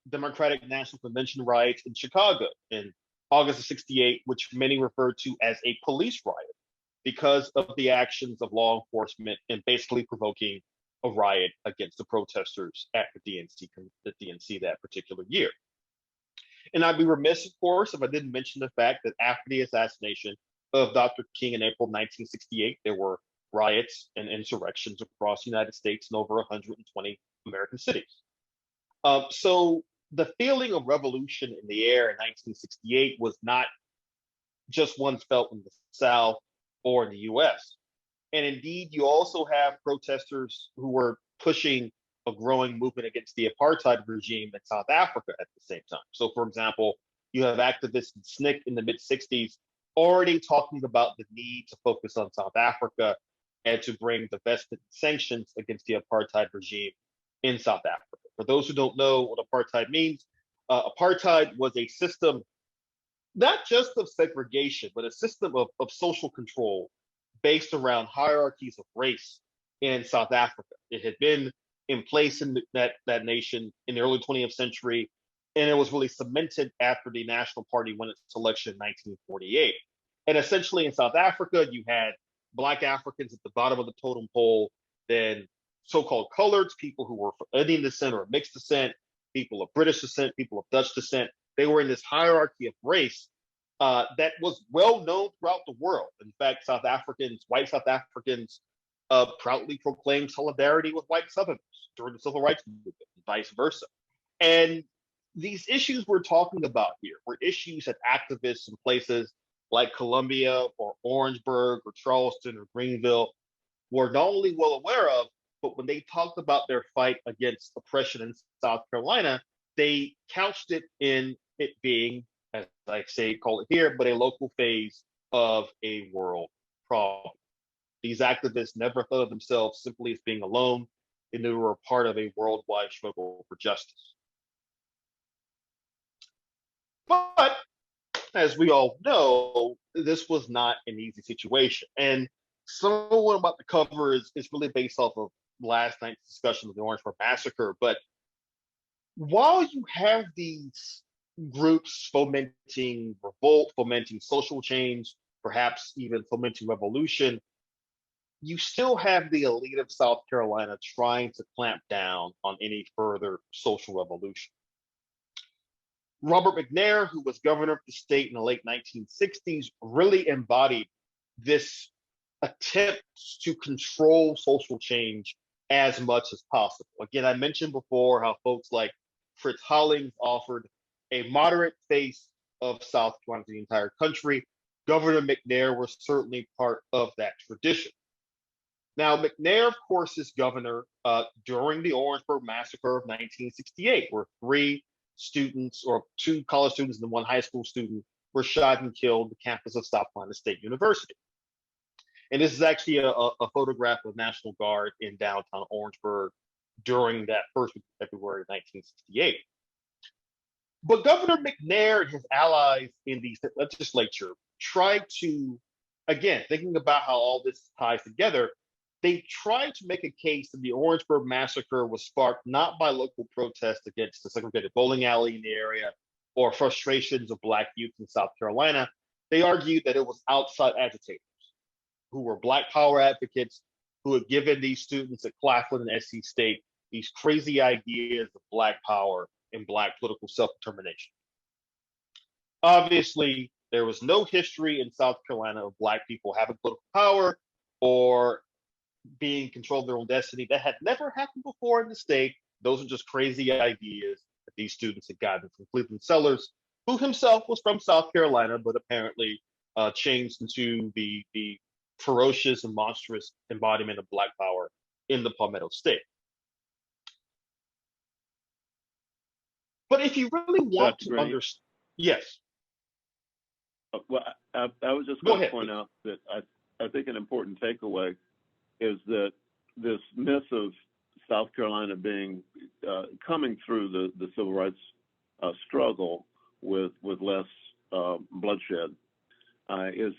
Democratic National Convention riots in Chicago in August of 68, which many refer to as a police riot because of the actions of law enforcement and basically provoking a riot against the protesters at the DNC that particular year. And I'd be remiss, of course, if I didn't mention the fact that after the assassination of Dr. King in April 1968, there were riots and insurrections across the United States in over 120 American cities. So the feeling of revolution in the air in 1968 was not just one felt in the South or in the US. And indeed, you also have protesters who were pushing a growing movement against the apartheid regime in South Africa at the same time. So, for example, you have activists in SNCC in the mid 60s already talking about the need to focus on South Africa and to bring the best sanctions against the apartheid regime in South Africa. For those who don't know what apartheid means, apartheid was a system not just of segregation, but a system of social control based around hierarchies of race in South Africa. It had been in place in that nation in the early 20th century, and it was really cemented after the National Party won its election in 1948. And essentially in South Africa, you had Black Africans at the bottom of the totem pole, then so-called coloreds, people who were Indian descent or mixed descent, people of British descent, people of Dutch descent. They were in this hierarchy of race that was well known throughout the world. In fact, white South Africans, proudly proclaimed solidarity with white Southerners during the Civil Rights Movement, and vice versa. And these issues we're talking about here were issues that activists in places like Columbia or Orangeburg or Charleston or Greenville were not only well aware of, but when they talked about their fight against oppression in South Carolina, they couched it in it being, as I say, call it here, but a local phase of a world problem. These activists never thought of themselves simply as being alone, and they were a part of a worldwide struggle for justice. But as we all know, this was not an easy situation. And some of what about the cover is really based off of last night's discussion of the Orangeburg Massacre. But while you have these groups fomenting revolt, fomenting social change, perhaps even fomenting revolution, you still have the elite of South Carolina trying to clamp down on any further social revolution. Robert McNair, who was governor of the state in the late 1960s, really embodied this attempt to control social change as much as possible. Again, I mentioned before how folks like Fritz Hollings offered a moderate face of South Carolina to the entire country. Governor McNair was certainly part of that tradition. Now, McNair, of course, is governor during the Orangeburg Massacre of 1968, where 3 students, or 2 college students and 1 high school student, were shot and killed on the campus of South Carolina State University. And this is actually a photograph of National Guard in downtown Orangeburg during that first week of February 1968. But Governor McNair and his allies in the legislature tried to, again, thinking about how all this ties together, they tried to make a case that the Orangeburg massacre was sparked not by local protests against the segregated bowling alley in the area or frustrations of Black youth in South Carolina. They argued that it was outside agitators who were Black power advocates who had given these students at Claflin and SC State these crazy ideas of Black power and Black political self-determination. Obviously, there was no history in South Carolina of Black people having political power or being in control of their own destiny. That had never happened before in the state. Those are just crazy ideas that these students had gotten from Cleveland Sellers, who himself was from South Carolina, but apparently changed into the ferocious and monstrous embodiment of Black power in the Palmetto State. But if you really want to understand, yes. Well, I was just going to point out that I think an important takeaway is that this myth of South Carolina being coming through the civil rights struggle with less bloodshed is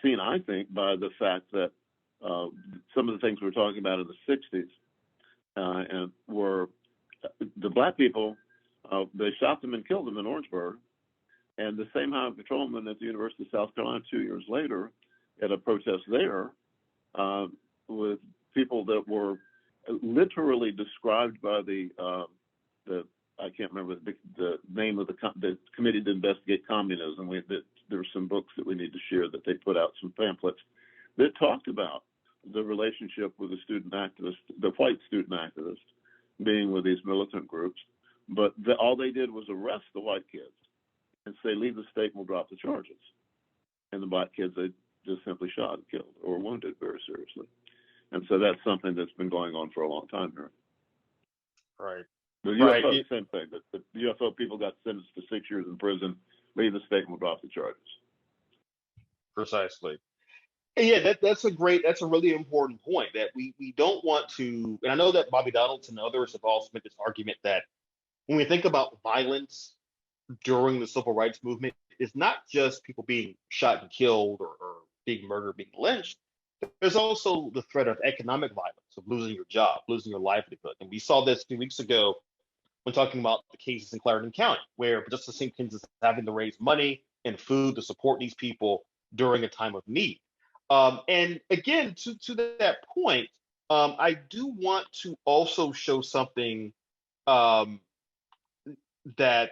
seen, I think, by the fact that some of the things we were talking about in the 60s and were the Black people. They shot them and killed them in Orangeburg, and the same Highway patrolman at the University of South Carolina 2 years later at a protest there with people that were literally described by the I can't remember the name of the Committee to Investigate Communism. There were some books that we need to share that they put out, some pamphlets that talked about the relationship with the student activist, the white student activist, being with these militant groups. But all they did was arrest the white kids and say, leave the state and we'll drop the charges. And the Black kids, they just simply shot and killed or wounded very seriously. And so that's something that's been going on for a long time here. Right. The UFO, same thing. The UFO people got sentenced to 6 years in prison, leave the state and we'll drop the charges. Precisely. And yeah, that's a really important point that we don't want to, and I know that Bobby Donaldson and others have also made this argument that when we think about violence during the civil rights movement, it's not just people being shot and killed or being murdered, being lynched. There's also the threat of economic violence, of losing your job, losing your livelihood. And we saw this a few weeks ago when talking about the cases in Clarendon County, where Justice Simkins is having to raise money and food to support these people during a time of need. And again, to that point, I do want to also show something that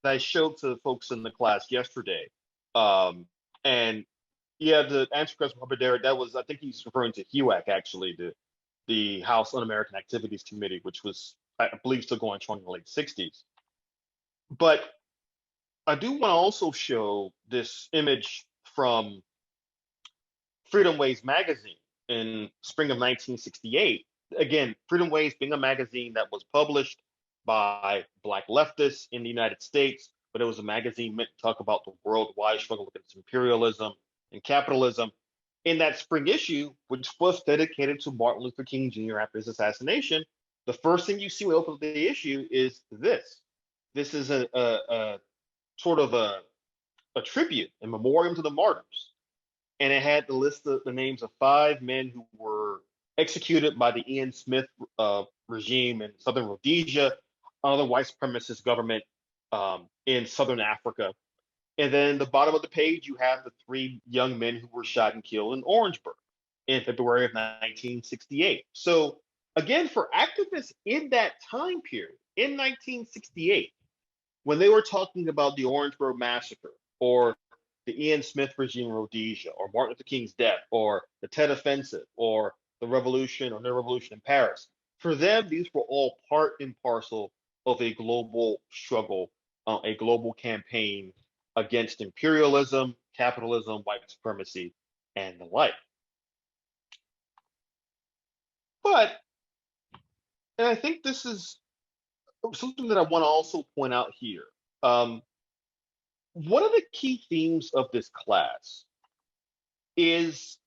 I showed to the folks in the class yesterday. And yeah, the answer question from Derek, that was, I think he's referring to HUAC, actually, the House Un-American Activities Committee, which was, I believe, still going strong in the late 60s. But I do want to also show this image from Freedom Ways magazine in spring of 1968. Again, Freedom Ways being a magazine that was published by Black leftists in the United States, but it was a magazine meant to talk about the worldwide struggle against imperialism and capitalism. In that spring issue, which was dedicated to Martin Luther King Jr. after his assassination, the first thing you see when you open the issue is this. This is a sort of a tribute, a memoriam to the martyrs. And it had the list of the names of 5 men who were executed by the Ian Smith regime in Southern Rhodesia, another white supremacist government in Southern Africa. And then the bottom of the page, you have the 3 young men who were shot and killed in Orangeburg in February of 1968. So again, for activists in that time period, in 1968, when they were talking about the Orangeburg massacre or the Ian Smith regime in Rhodesia or Martin Luther King's death or the Tet Offensive or the revolution or the revolution in Paris, for them, these were all part and parcel of a global struggle, a global campaign against imperialism, capitalism, white supremacy, and the like. But, and I think this is something that I want to also point out here. One of the key themes of this class is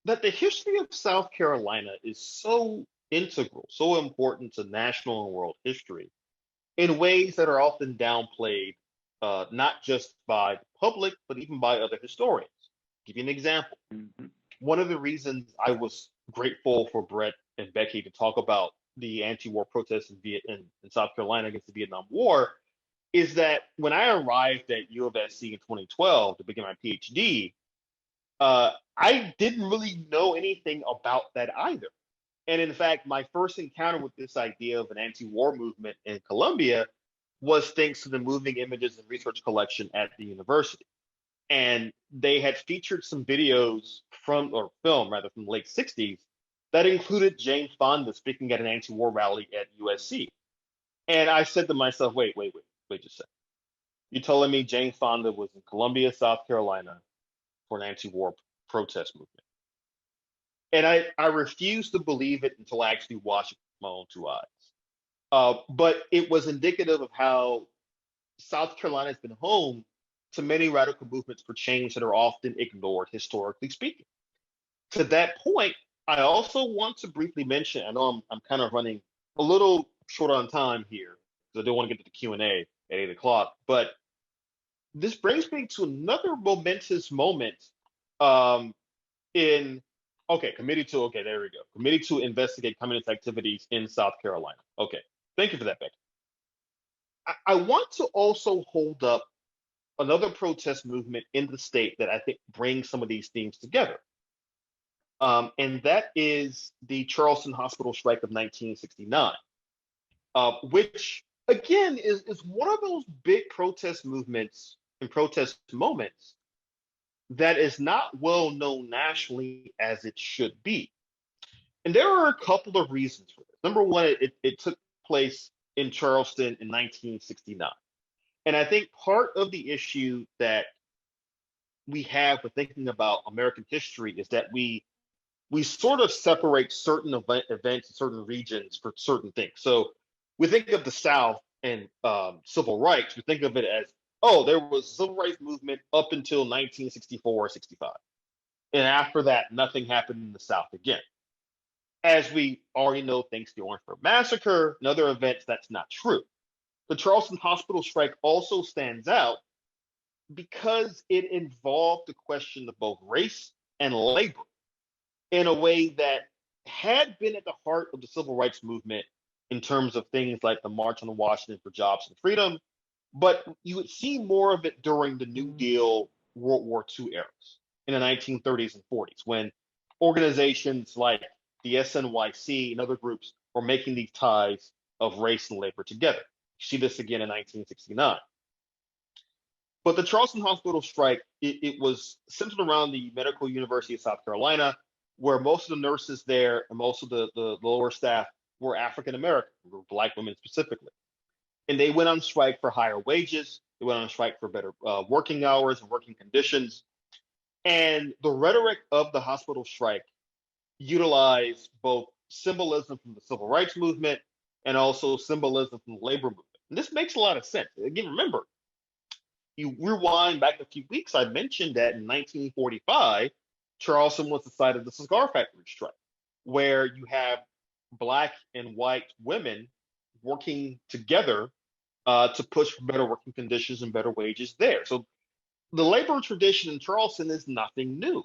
that the history of South Carolina is so integral, so important to national and world history in ways that are often downplayed, not just by the public, but even by other historians. Give you an example. Mhm. One of the reasons I was grateful for Brett and Becky to talk about the anti-war protests in South Carolina against the Vietnam War is that when I arrived at U of SC in 2012 to begin my PhD, I didn't really know anything about that either. And in fact, my first encounter with this idea of an anti-war movement in Colombia was thanks to the moving images and research collection at the university. And they had featured some videos from, or film rather, from the late 60s that included Jane Fonda speaking at an anti-war rally at USC. And I said to myself, wait just a second. You're telling me Jane Fonda was in Columbia, South Carolina for an anti-war protest movement? And I refused to believe it until I actually watched it with my own two eyes. But it was indicative of how South Carolina has been home to many radical movements for change that are often ignored, historically speaking. To that point, I also want to briefly mention, I know I'm kind of running a little short on time here, because I don't want to get to the Q&A at 8 o'clock, but this brings me to another momentous moment um, in, okay, there we go. Committee to investigate communist activities in South Carolina. Okay, thank you for that, Becky. I want to also hold up another protest movement in the state that I think brings some of these themes together. And that is the Charleston Hospital strike of 1969, which again is one of those big protest movements and protest moments that is not well known nationally as it should be. And there are a couple of reasons for this. Number one, it took place in Charleston in 1969. And I think part of the issue that we have for thinking about American history is that we sort of separate certain events in certain regions for certain things. So we think of the South and civil rights. We think of it as, oh, there was a civil rights movement up until 1964 or 65. And after that, nothing happened in the South again. As we already know, thanks to the Orangeburg Massacre and other events, that's not true. The Charleston Hospital strike also stands out because it involved the question of both race and labor in a way that had been at the heart of the civil rights movement in terms of things like the March on Washington for Jobs and Freedom, but you would see more of it during the New Deal, World War II eras in the 1930s and 40s, when organizations like the SNYC and other groups were making these ties of race and labor together. You see this again in 1969. But the Charleston Hospital strike, it was centered around the Medical University of South Carolina, where most of the nurses there and most of the lower staff were African American, were Black women specifically. And they went on strike for higher wages. They went on strike for better working hours and working conditions. And the rhetoric of the hospital strike utilized both symbolism from the civil rights movement and also symbolism from the labor movement. And this makes a lot of sense. Again, remember, you rewind back a few weeks, I mentioned that in 1945, Charleston was the site of the cigar factory strike, where you have Black and white women working together to push for better working conditions and better wages there. So the labor tradition in Charleston is nothing new.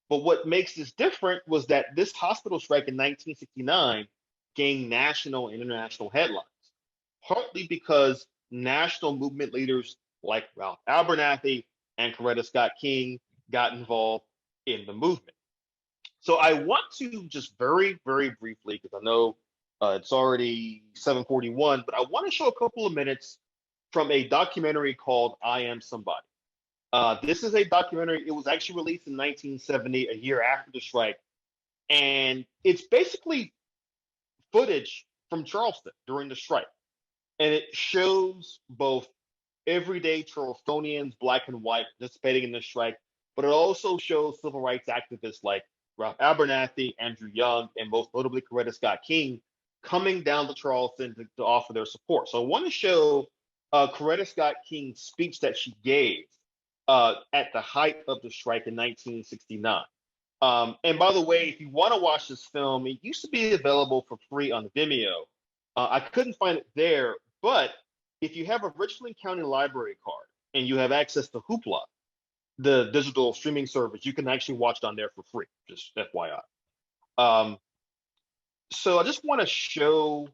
But what makes this different was that this hospital strike in 1969 gained national and international headlines, partly because national movement leaders like Ralph Abernathy and Coretta Scott King got involved in the movement. So I want to just very, very briefly, because I know it's already 7:41, but I want to show a couple of minutes from a documentary called I Am Somebody. This is a documentary. It was actually released in 1970, a year after the strike. And it's basically footage from Charleston during the strike. And it shows both everyday Charlestonians, Black and white, participating in the strike, but it also shows civil rights activists like Ralph Abernathy, Andrew Young, and most notably Coretta Scott King coming down to Charleston to offer their support. So I want to show Coretta Scott King's speech that she gave at the height of the strike in 1969. And by the way, if you want to watch this film, it used to be available for free on Vimeo. I couldn't find it there, but if you have a Richland County Library card and you have access to Hoopla, the digital streaming service, you can actually watch it on there for free, just FYI. So I just want to show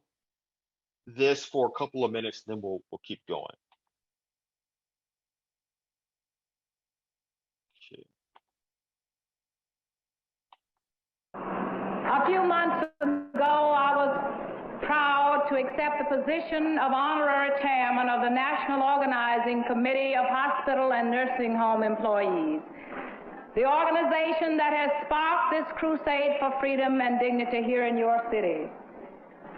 this for a couple of minutes, then we'll keep going. A few months ago, I was proud to accept the position of honorary chairman of the National Organizing Committee of Hospital and Nursing Home Employees, the organization that has sparked this crusade for freedom and dignity here in your city.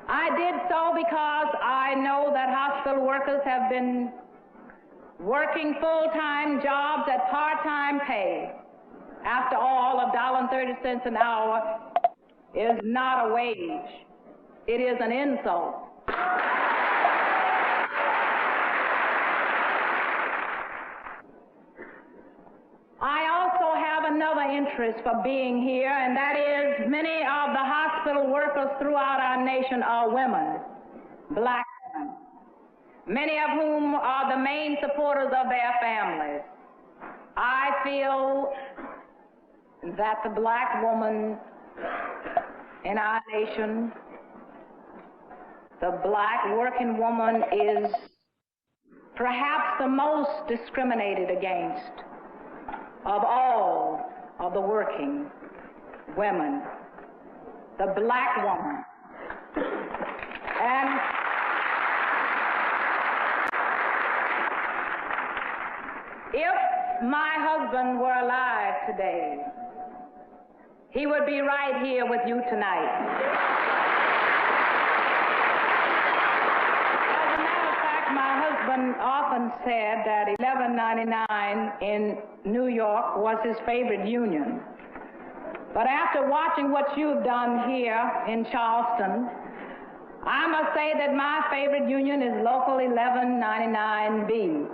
I did so because I know that hospital workers have been working full-time jobs at part-time pay. After all, $1.30 an hour is not a wage. It is an insult. I also have another interest for being here, and that is many of the hospital workers throughout our nation are women, black women, many of whom are the main supporters of their families. I feel that the black woman in our nation, the black working woman, is perhaps the most discriminated against of all of the working women, the black woman. And if my husband were alive today, he would be right here with you tonight. As a matter of fact, my husband often said that 1199 in New York was his favorite union. But after watching what you've done here in Charleston, I must say that my favorite union is Local 1199B.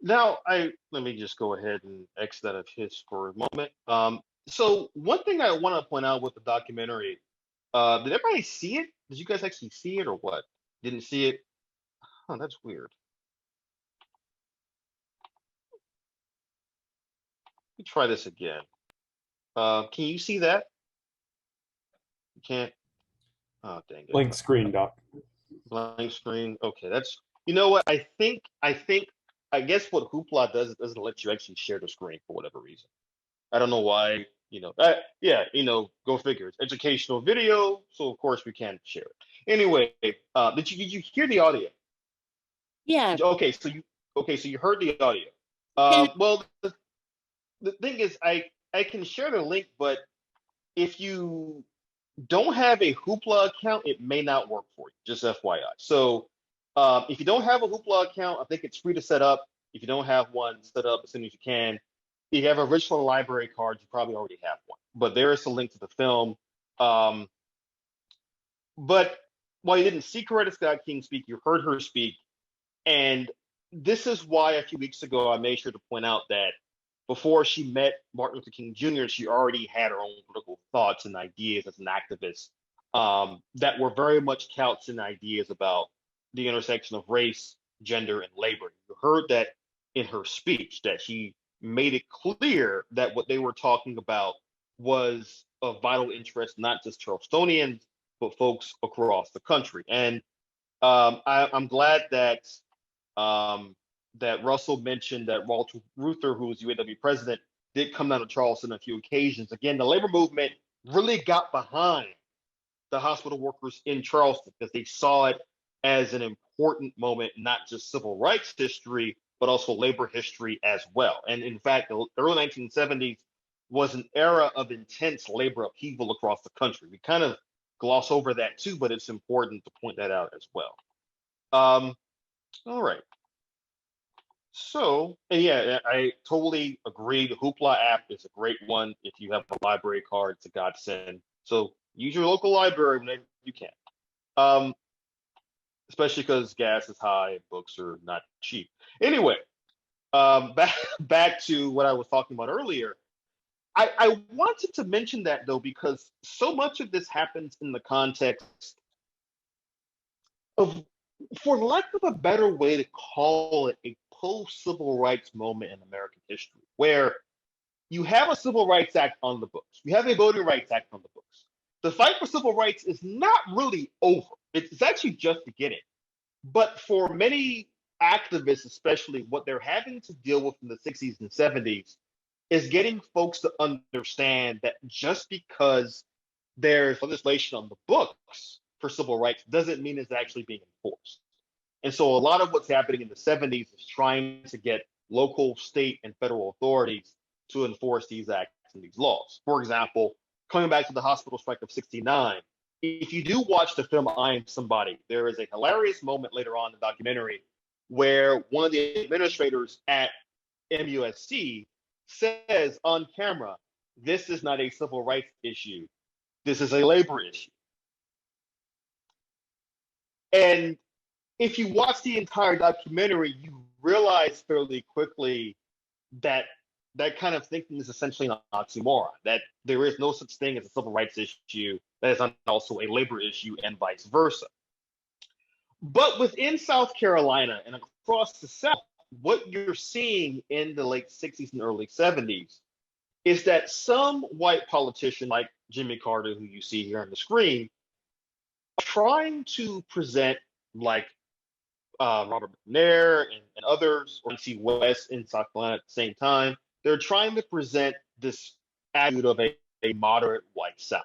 Now, let me just go ahead and exit out of his for a moment. So one thing I want to point out with the documentary, did everybody see it? Did you guys actually see it or what? Didn't see it? Oh, that's weird. Let me try this again. Can you see that? You can't? Oh, dang it. Blank screen, Doc. Blank screen. Okay, that's, you know what? I guess what Hoopla does, it doesn't let you actually share the screen for whatever reason. I don't know why, yeah, go figure. It's educational video, so of course we can't share it. Anyway, did you hear the audio? Yeah. Okay, so you heard the audio. Well, the thing is, I can share the link, but if you don't have a Hoopla account, it may not work for you. Just FYI. So if you don't have a Hoopla account, I think it's free to set up. If you don't have one, set up as soon as you can. If you have a Richland Library card, you probably already have one. But there is a link to the film. But while you didn't see Coretta Scott King speak, you heard her speak. And this is why a few weeks ago I made sure to point out that before she met Martin Luther King Jr., she already had her own political thoughts and ideas as an activist that were very much couched in ideas about the intersection of race, gender, and labor. You heard that in her speech, that she made it clear that what they were talking about was of vital interest, not just Charlestonians, but folks across the country. And I'm glad that that Russell mentioned that Walter Reuther, who was UAW president, did come down to Charleston on a few occasions. Again, the labor movement really got behind the hospital workers in Charleston because they saw it as an important moment, not just civil rights history, but also labor history as well. And in fact, the early 1970s was an era of intense labor upheaval across the country. We kind of gloss over that too, but it's important to point that out as well. All right. So, and yeah, I totally agree. The Hoopla app is a great one. If you have a library card, it's a godsend. So use your local library whenever you can. especially because gas is high and books are not cheap. Anyway, back to what I was talking about earlier. I wanted to mention that though because so much of this happens in the context of, for lack of a better way to call it, a post-civil rights moment in American history, where you have a Civil Rights Act on the books, you have a Voting Rights Act on the books. The fight for civil rights is not really over. It's actually just beginning. But for many activists, especially, what they're having to deal with in the 60s and 70s is getting folks to understand that just because there's legislation on the books for civil rights doesn't mean it's actually being enforced. And so a lot of what's happening in the 70s is trying to get local, state, and federal authorities to enforce these acts and these laws. For example, coming back to the hospital strike of 69, if you do watch the film I Am Somebody, there is a hilarious moment later on in the documentary where one of the administrators at MUSC says on camera, this is not a civil rights issue, this is a labor issue. And if you watch the entire documentary, you realize fairly quickly that that kind of thinking is essentially an oxymoron, that there is no such thing as a civil rights issue that is also a labor issue and vice versa. But within South Carolina and across the South, what you're seeing in the late 60s and early 70s is that some white politician like Jimmy Carter, who you see here on the screen, are trying to present, like Robert McNair and others, or N.C. West in South Carolina at the same time, they're trying to present this attitude of a moderate white South.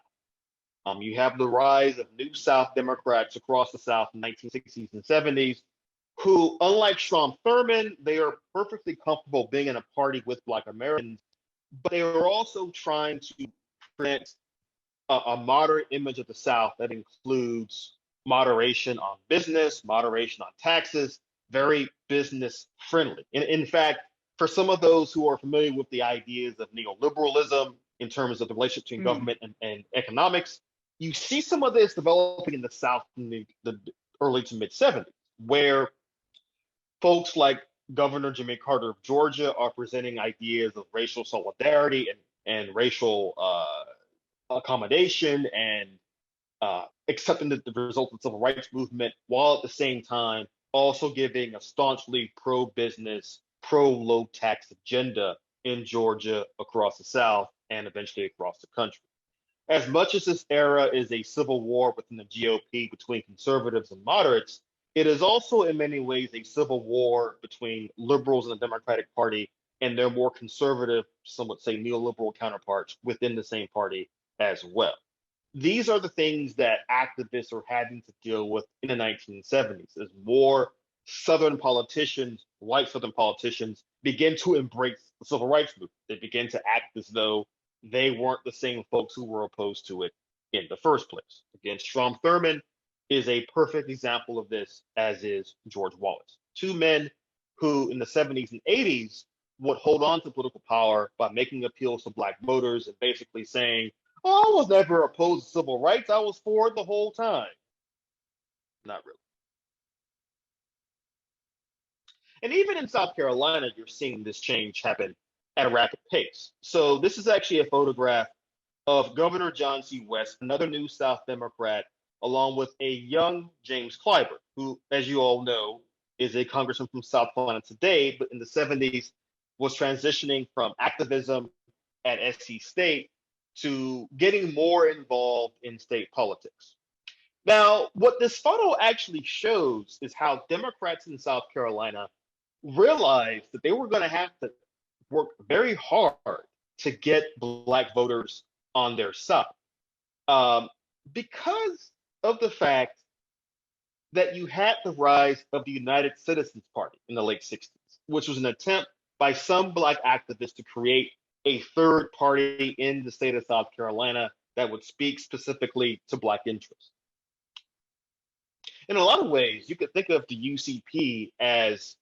You have the rise of New South Democrats across the South in the 1960s and 70s, who, unlike Strom Thurmond, they are perfectly comfortable being in a party with Black Americans, but they are also trying to present a moderate image of the South that includes moderation on business, moderation on taxes, very business friendly. In fact, for some of those who are familiar with the ideas of neoliberalism in terms of the relationship between government and economics, you see some of this developing in the South in the early to mid 70s, where folks like Governor Jimmy Carter of Georgia are presenting ideas of racial solidarity and racial accommodation and accepting the result of the civil rights movement, while at the same time also giving a staunchly pro-business, pro-low tax agenda in Georgia, across the South, and eventually across the country. As much as this era is a civil war within the GOP between conservatives and moderates, it is also in many ways a civil war between liberals in the Democratic Party and their more conservative, some would say neoliberal counterparts within the same party as well. These are the things that activists are having to deal with in the 1970s as more Southern politicians, white Southern politicians, begin to embrace the civil rights movement. They begin to act as though they weren't the same folks who were opposed to it in the first place. Again, Strom Thurmond is a perfect example of this, as is George Wallace. Two men who in the 70s and 80s would hold on to political power by making appeals to Black voters and basically saying, oh, I was never opposed to civil rights, I was for it the whole time. Not really. And even in South Carolina, you're seeing this change happen at a rapid pace. So this is actually a photograph of Governor John C. West, another New South Democrat, along with a young James Clyburn, who, as you all know, is a congressman from South Carolina today, but in the 70s was transitioning from activism at SC State to getting more involved in state politics. Now, what this photo actually shows is how Democrats in South Carolina realized that they were going to have to work very hard to get Black voters on their side, because of the fact that you had the rise of the United Citizens Party in the late 60s, which was an attempt by some Black activists to create a third party in the state of South Carolina that would speak specifically to Black interests. In a lot of ways, you could think of the UCP as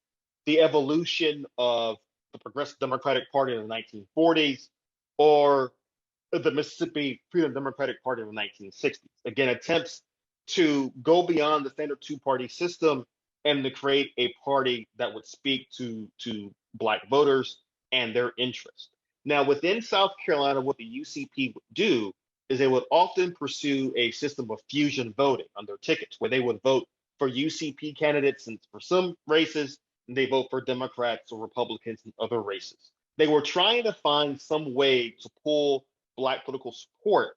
the evolution of the Progressive Democratic Party in the 1940s, or the Mississippi Freedom Democratic Party in the 1960s. Again, attempts to go beyond the standard two-party system and to create a party that would speak to Black voters and their interests. Now, within South Carolina, what the UCP would do is they would often pursue a system of fusion voting on their tickets, where they would vote for UCP candidates, and for some races, they vote for Democrats or Republicans in other races. They were trying to find some way to pull Black political support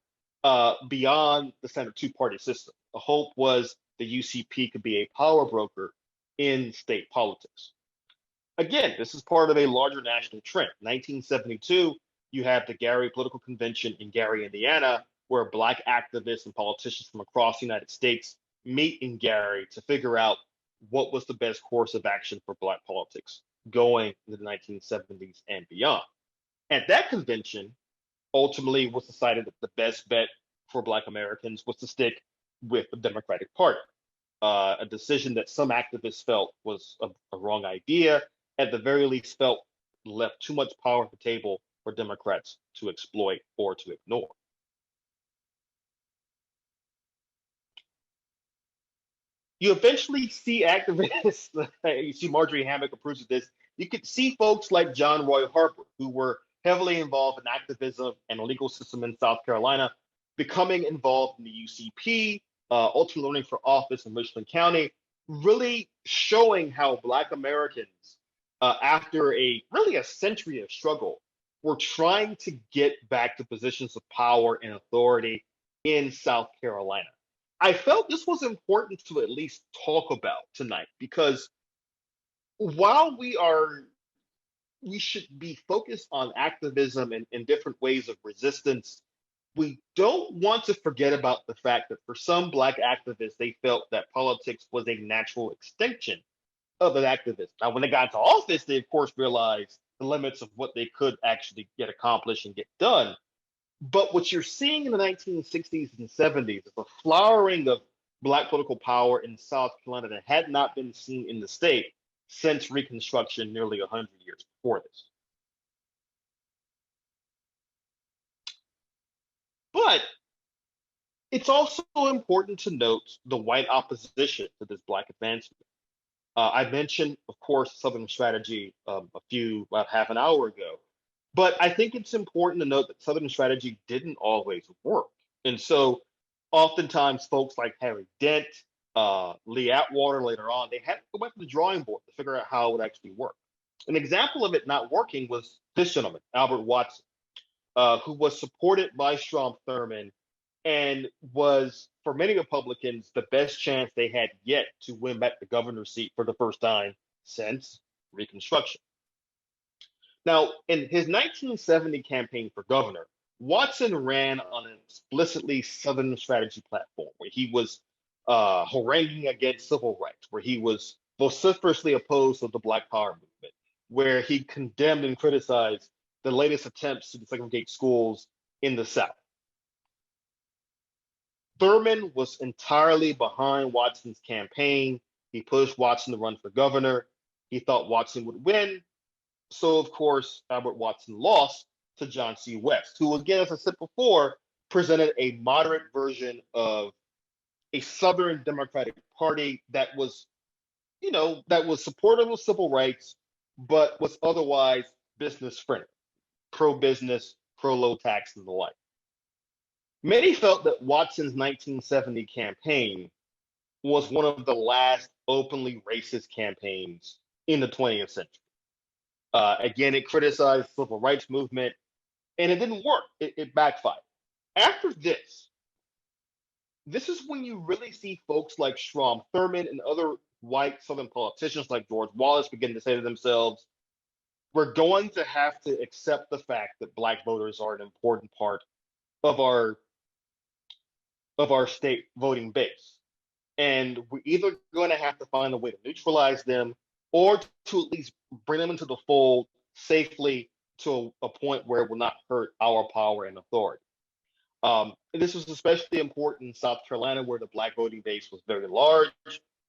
beyond the standard two-party system. The hope was the UCP could be a power broker in state politics. Again, this is part of a larger national trend. 1972, you have the Gary Political Convention in Gary, Indiana, where Black activists and politicians from across the United States meet in Gary to figure out what was the best course of action for Black politics going into the 1970s and beyond. At that convention, ultimately was decided that the best bet for Black Americans was to stick with the Democratic Party, a decision that some activists felt was a wrong idea, at the very least felt left too much power at the table for Democrats to exploit or to ignore. You eventually see activists, you see Marjorie Hammock approves of this, you could see folks like John Roy Harper, who were heavily involved in activism and the legal system in South Carolina, becoming involved in the UCP, ultimately running for office in Richland County, really showing how Black Americans, after a century of struggle, were trying to get back to positions of power and authority in South Carolina. I felt this was important to at least talk about tonight, because while we should be focused on activism and different ways of resistance, we don't want to forget about the fact that for some Black activists, they felt that politics was a natural extension of an activist. Now, when they got into office, they of course realized the limits of what they could actually get accomplished and get done. But what you're seeing in the 1960s and 70s is a flowering of Black political power in South Carolina that had not been seen in the state since Reconstruction nearly 100 years before this. But it's also important to note the white opposition to this Black advancement. I mentioned, of course, Southern strategy about half an hour ago. But I think it's important to note that Southern strategy didn't always work. And so oftentimes folks like Harry Dent, Lee Atwater later on, they had to go back to the drawing board to figure out how it would actually work. An example of it not working was this gentleman, Albert Watson, who was supported by Strom Thurmond and was, for many Republicans, the best chance they had yet to win back the governor's seat for the first time since Reconstruction. Now, in his 1970 campaign for governor, Watson ran on an explicitly Southern strategy platform where he was haranguing against civil rights, where he was vociferously opposed to the Black Power movement, where he condemned and criticized the latest attempts to desegregate schools in the South. Thurmond was entirely behind Watson's campaign. He pushed Watson to run for governor. He thought Watson would win. So, of course, Albert Watson lost to John C. West, who, again, as I said before, presented a moderate version of a Southern Democratic Party that was, that was supportive of civil rights, but was otherwise business friendly, pro-business, pro-low tax, and the like. Many felt that Watson's 1970 campaign was one of the last openly racist campaigns in the 20th century. Again, it criticized the civil rights movement, and it didn't work. It backfired. After this is when you really see folks like Strom Thurmond and other white Southern politicians like George Wallace begin to say to themselves, we're going to have to accept the fact that Black voters are an important part of our state voting base. And we're either going to have to find a way to neutralize them or to at least bring them into the fold safely to a point where it will not hurt our power and authority. This was especially important in South Carolina, where the Black voting base was very large.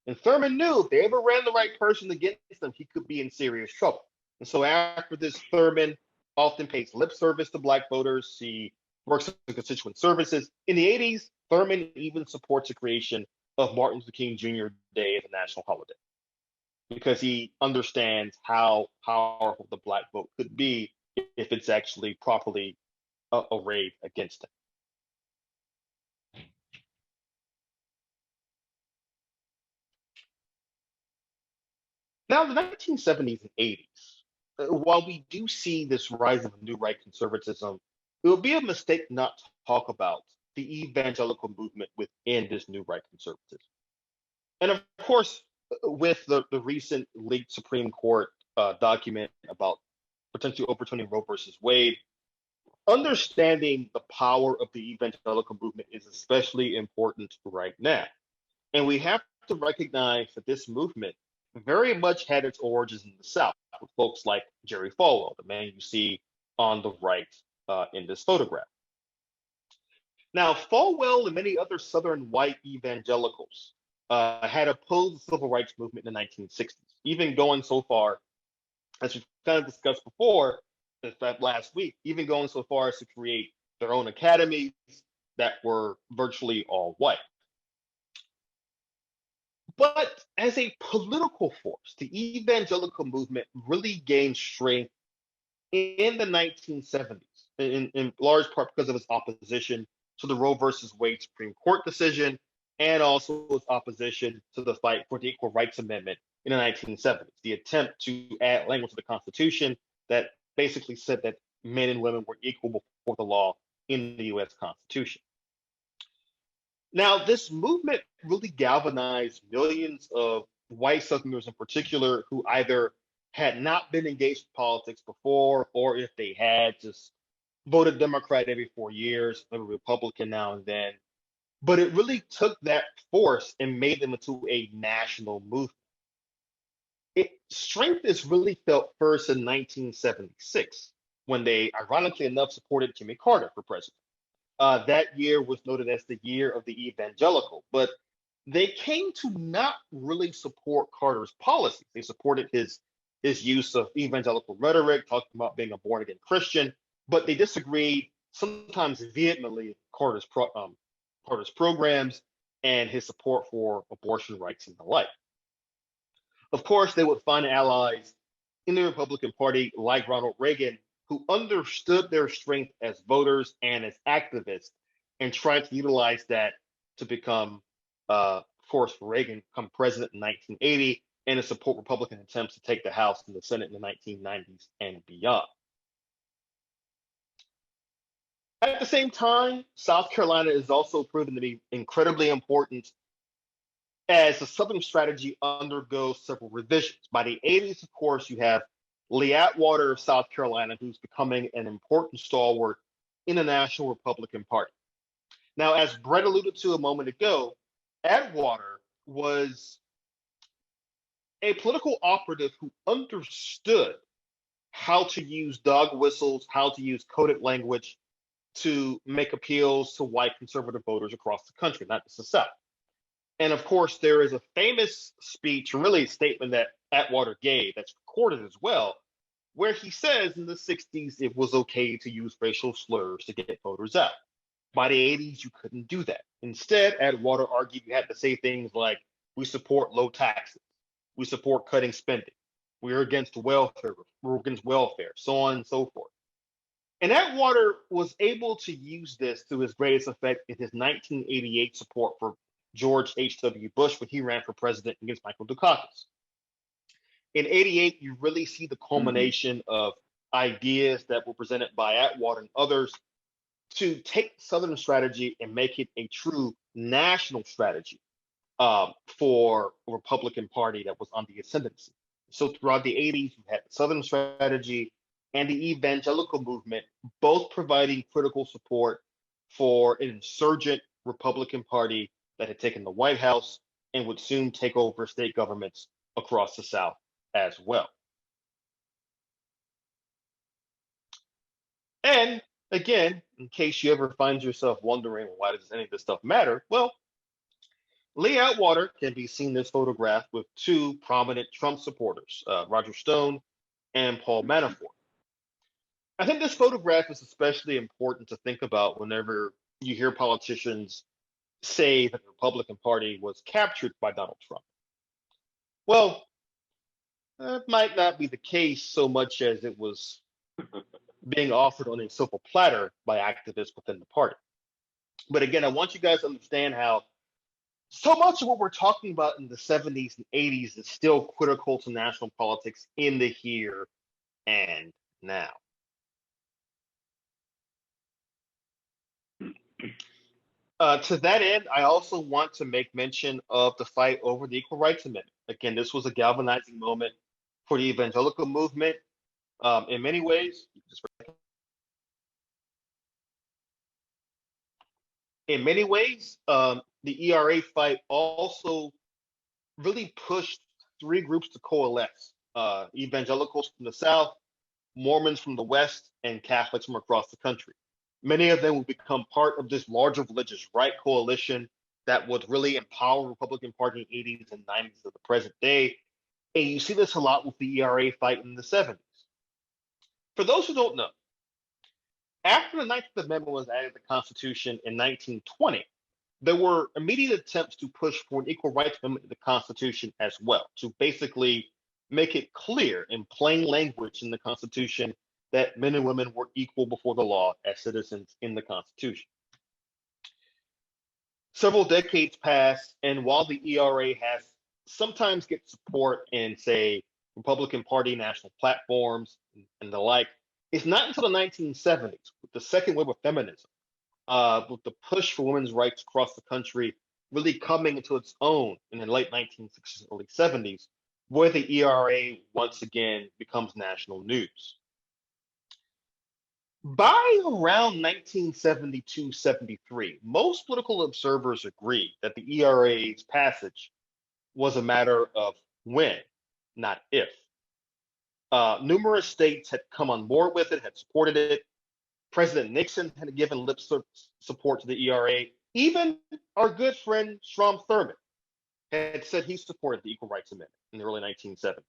And Thurmond knew if they ever ran the right person against them, he could be in serious trouble. And so after this, Thurmond often pays lip service to Black voters. He works in constituent services. In the 80s, Thurmond even supports the creation of Martin Luther King Jr. Day as a national holiday because he understands how powerful the Black vote could be if it's actually properly arrayed against him. Now, in the 1970s and 80s, while we do see this rise of new right conservatism, it would be a mistake not to talk about the evangelical movement within this new right conservatism. And of course, with the recent leaked Supreme Court document about potentially overturning Roe versus Wade, understanding the power of the evangelical movement is especially important right now. And we have to recognize that this movement very much had its origins in the South with folks like Jerry Falwell, the man you see on the right in this photograph. Now, Falwell and many other Southern white evangelicals had opposed the civil rights movement in the 1960s, even going so far, as we kind of discussed before, in fact, last week, even going so far as to create their own academies that were virtually all white. But as a political force, the evangelical movement really gained strength in the 1970s, in large part because of its opposition to the Roe versus Wade Supreme Court decision and also its opposition to the fight for the Equal Rights Amendment in the 1970s, the attempt to add language to the Constitution that basically said that men and women were equal before the law in the US Constitution. Now, this movement really galvanized millions of white Southerners in particular who either had not been engaged in politics before, or if they had, just voted Democrat every 4 years, maybe Republican now and then. But it really took that force and made them into a national movement. Strength is really felt first in 1976, when they, ironically enough, supported Jimmy Carter for president. That year was noted as the year of the evangelical, but they came to not really support Carter's policies. They supported his use of evangelical rhetoric, talking about being a born-again Christian, but they disagreed sometimes vehemently with Carter's programs and his support for abortion rights and the like. Of course, they would find allies in the Republican Party like Ronald Reagan, who understood their strength as voters and as activists and tried to utilize that to become, of course, for Reagan, become president in 1980 and to support Republican attempts to take the House and the Senate in the 1990s and beyond. At the same time, South Carolina is also proven to be incredibly important as the Southern strategy undergoes several revisions. By the 80s, of course, you have Lee Atwater of South Carolina, who's becoming an important stalwart in the National Republican Party. Now, as Brett alluded to a moment ago, Atwater was a political operative who understood how to use dog whistles, how to use coded language to make appeals to white conservative voters across the country, not just the South. And of course, there is a famous speech, or really a statement that Atwater gave that's recorded as well, where he says in the 60s it was okay to use racial slurs to get voters out. By the 80s, you couldn't do that. Instead, Atwater argued you had to say things like, we support low taxes, we support cutting spending, we're against welfare, so on and so forth. And Atwater was able to use this to his greatest effect in his 1988 support for George H.W. Bush when he ran for president against Michael Dukakis. In 88, you really see the culmination of ideas that were presented by Atwater and others to take Southern strategy and make it a true national strategy for a Republican Party that was on the ascendancy. So throughout the 80s, you had the Southern strategy and the evangelical movement, both providing critical support for an insurgent Republican Party that had taken the White House and would soon take over state governments across the South as well. And again, in case you ever find yourself wondering, why does any of this stuff matter? Well, Lee Atwater can be seen in this photograph with two prominent Trump supporters, Roger Stone and Paul Manafort. I think this photograph is especially important to think about whenever you hear politicians say that the Republican Party was captured by Donald Trump. Well, that might not be the case so much as it was being offered on a silver platter by activists within the party. But again, I want you guys to understand how so much of what we're talking about in the 70s and 80s is still critical to national politics in the here and now. To that end, I also want to make mention of the fight over the Equal Rights Amendment. Again, this was a galvanizing moment for the evangelical movement. In many ways, the ERA fight also really pushed three groups to coalesce: evangelicals from the South, Mormons from the West, and Catholics from across the country. Many of them would become part of this larger religious right coalition that would really empower the Republican Party in the 80s and 90s of the present day. And you see this a lot with the ERA fight in the 70s. For those who don't know, after the 19th Amendment was added to the Constitution in 1920, there were immediate attempts to push for an equal rights amendment to the Constitution as well, to basically make it clear in plain language in the Constitution that men and women were equal before the law as citizens in the Constitution. Several decades pass, and while the ERA has sometimes get support in, say, Republican Party national platforms and the like, it's not until the 1970s, with the second wave of feminism, with the push for women's rights across the country really coming into its own in the late 1960s, early 70s, where the ERA once again becomes national news. By around 1972-73, most political observers agree that the ERA's passage was a matter of when, not if. Numerous states had come on board with it, had supported it. President Nixon had given lip support to the ERA. Even our good friend Strom Thurmond had said he supported the Equal Rights Amendment in the early 1970s.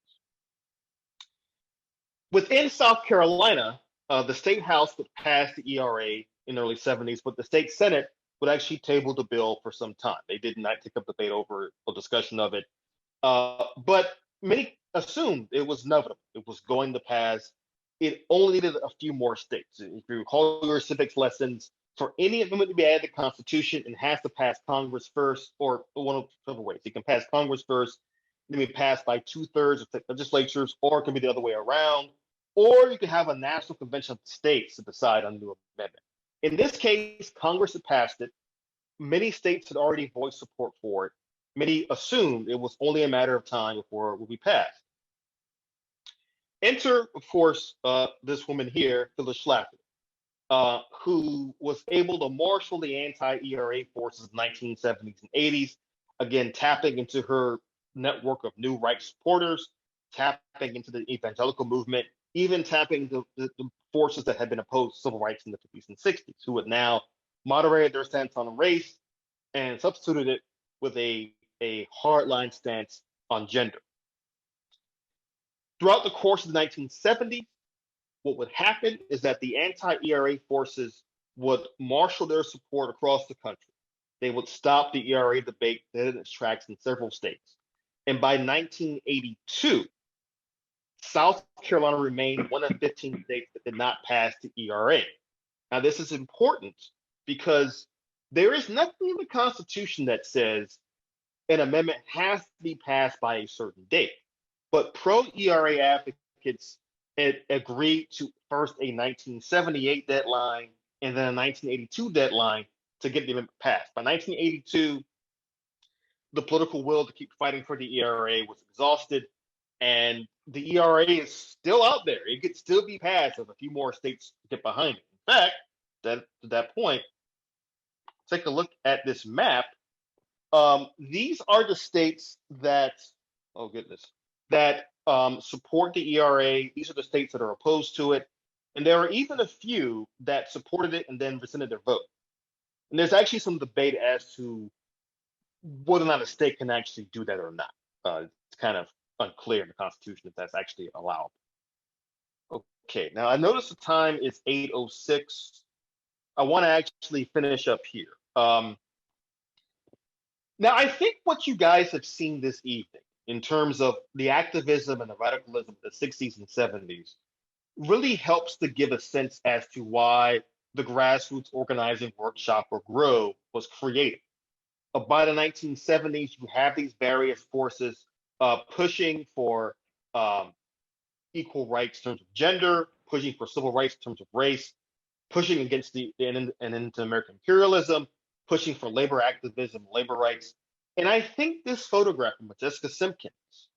Within South Carolina, the state house would pass the ERA in the early 70s, but the state Senate would actually table the bill for some time. They did not take up debate over or discussion of it. But many assumed it was inevitable. It was going to pass. It only needed a few more states. If you recall your civics lessons, for any amendment to be added to the Constitution, it has to pass Congress first, or one of several ways. It can pass Congress first, then be passed by 2/3 of legislatures, or it can be the other way around. Or you can have a national convention of states to decide on a new amendment. In this case, Congress had passed it. Many states had already voiced support for it. Many assumed it was only a matter of time before it would be passed. Enter, of course, this woman here, Phyllis Schlafly, who was able to marshal the anti-ERA forces of the 1970s and 80s, again, tapping into her network of new rights supporters, tapping into the evangelical movement, even tapping the forces that had been opposed to civil rights in the 50s and 60s, who had now moderated their stance on race and substituted it with a hardline stance on gender. Throughout the course of the 1970s, what would happen is that the anti-ERA forces would marshal their support across the country. They would stop the ERA debate dead in its tracks in several states. And by 1982, South Carolina remained one of 15 states that did not pass the ERA. Now, this is important because there is nothing in the Constitution that says an amendment has to be passed by a certain date. But pro-ERA advocates had agreed to first a 1978 deadline and then a 1982 deadline to get the amendment passed. By 1982, the political will to keep fighting for the ERA was exhausted, and the ERA is still out there. It could still be passed if a few more states get behind it. In fact, to that point, take a look at this map. These are the states that, oh goodness, that support the ERA. These are the states that are opposed to it. And there are even a few that supported it and then rescinded their vote. And there's actually some debate as to whether or not a state can actually do that or not. It's kind of unclear in the Constitution if that's actually allowed. Okay, now I notice the time is 8:06. I want to actually finish up here. Now, I think what you guys have seen this evening in terms of the activism and the radicalism of the 60s and 70s really helps to give a sense as to why the grassroots organizing workshop or GROW was created. By the 1970s, you have these various forces pushing for um, equal rights in terms of gender, pushing for civil rights in terms of race, pushing against and into American imperialism, pushing for labor activism, labor rights. And I think this photograph of Modjeska Simkins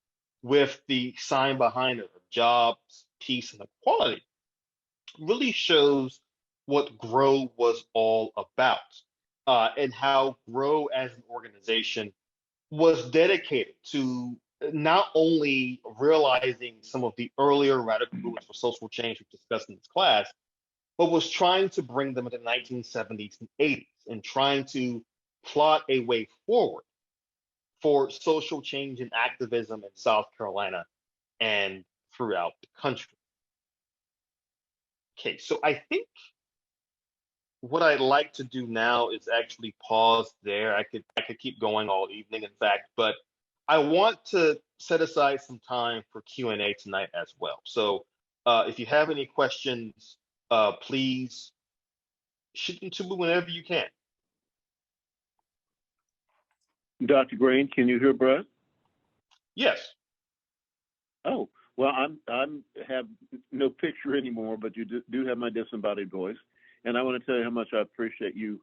with the sign behind it of jobs, peace, and equality really shows what GROW was all about, and how GROW as an organization was dedicated to not only realizing some of the earlier radical movements for social change we've discussed in this class, but was trying to bring them into the 1970s and 80s and trying to plot a way forward for social change and activism in South Carolina and throughout the country. Okay, so I think what I'd like to do now is actually pause there. I could keep going all evening, in fact, but I want to set aside some time for Q&A tonight as well. So if you have any questions, please shoot them to me whenever you can. Dr. Green, can you hear Brett? Yes. Oh, well, I have no picture anymore, but you do have my disembodied voice. And I want to tell you how much I appreciate you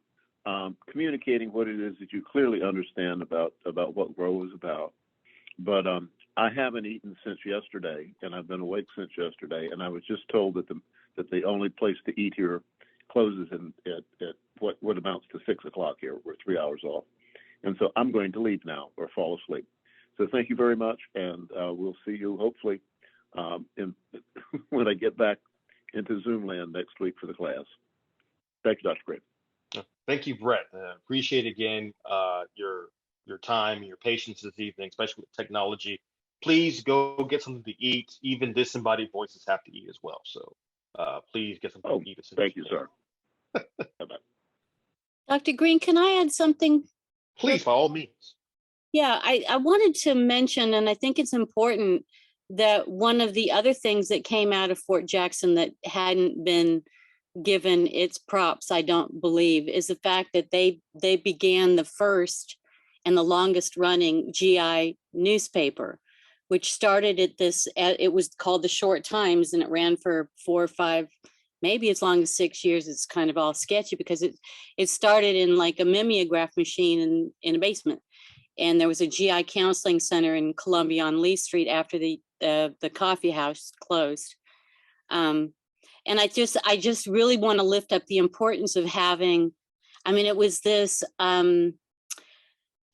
communicating what it is that you clearly understand about what GROW is about. But I haven't eaten since yesterday, and I've been awake since yesterday. And I was just told that the only place to eat here closes at what amounts to 6 o'clock here. We're 3 hours off. And so I'm going to leave now or fall asleep. So thank you very much, and we'll see you hopefully when I get back into Zoom land next week for the class. Thank you, Dr. Green. Thank you, Brett. Appreciate again your time and your patience this evening, especially with technology. Please go get something to eat. Even disembodied voices have to eat as well. So please get something to eat. Thank you, sir. Bye-bye. Dr. Green, can I add something? Please, by all means. Yeah, I wanted to mention, and I think it's important, that one of the other things that came out of Fort Jackson that hadn't been given its props, I don't believe, is the fact that they began the first and the longest running GI newspaper, which started at it was called the Short Times, and it ran for 4 or 5, maybe as long as 6 years. It's kind of all sketchy because it started in like a mimeograph machine in a basement. And there was a GI counseling center in Columbia on Lee Street after the coffee house closed. And I just really want to lift up the importance of having, I mean, it was this, at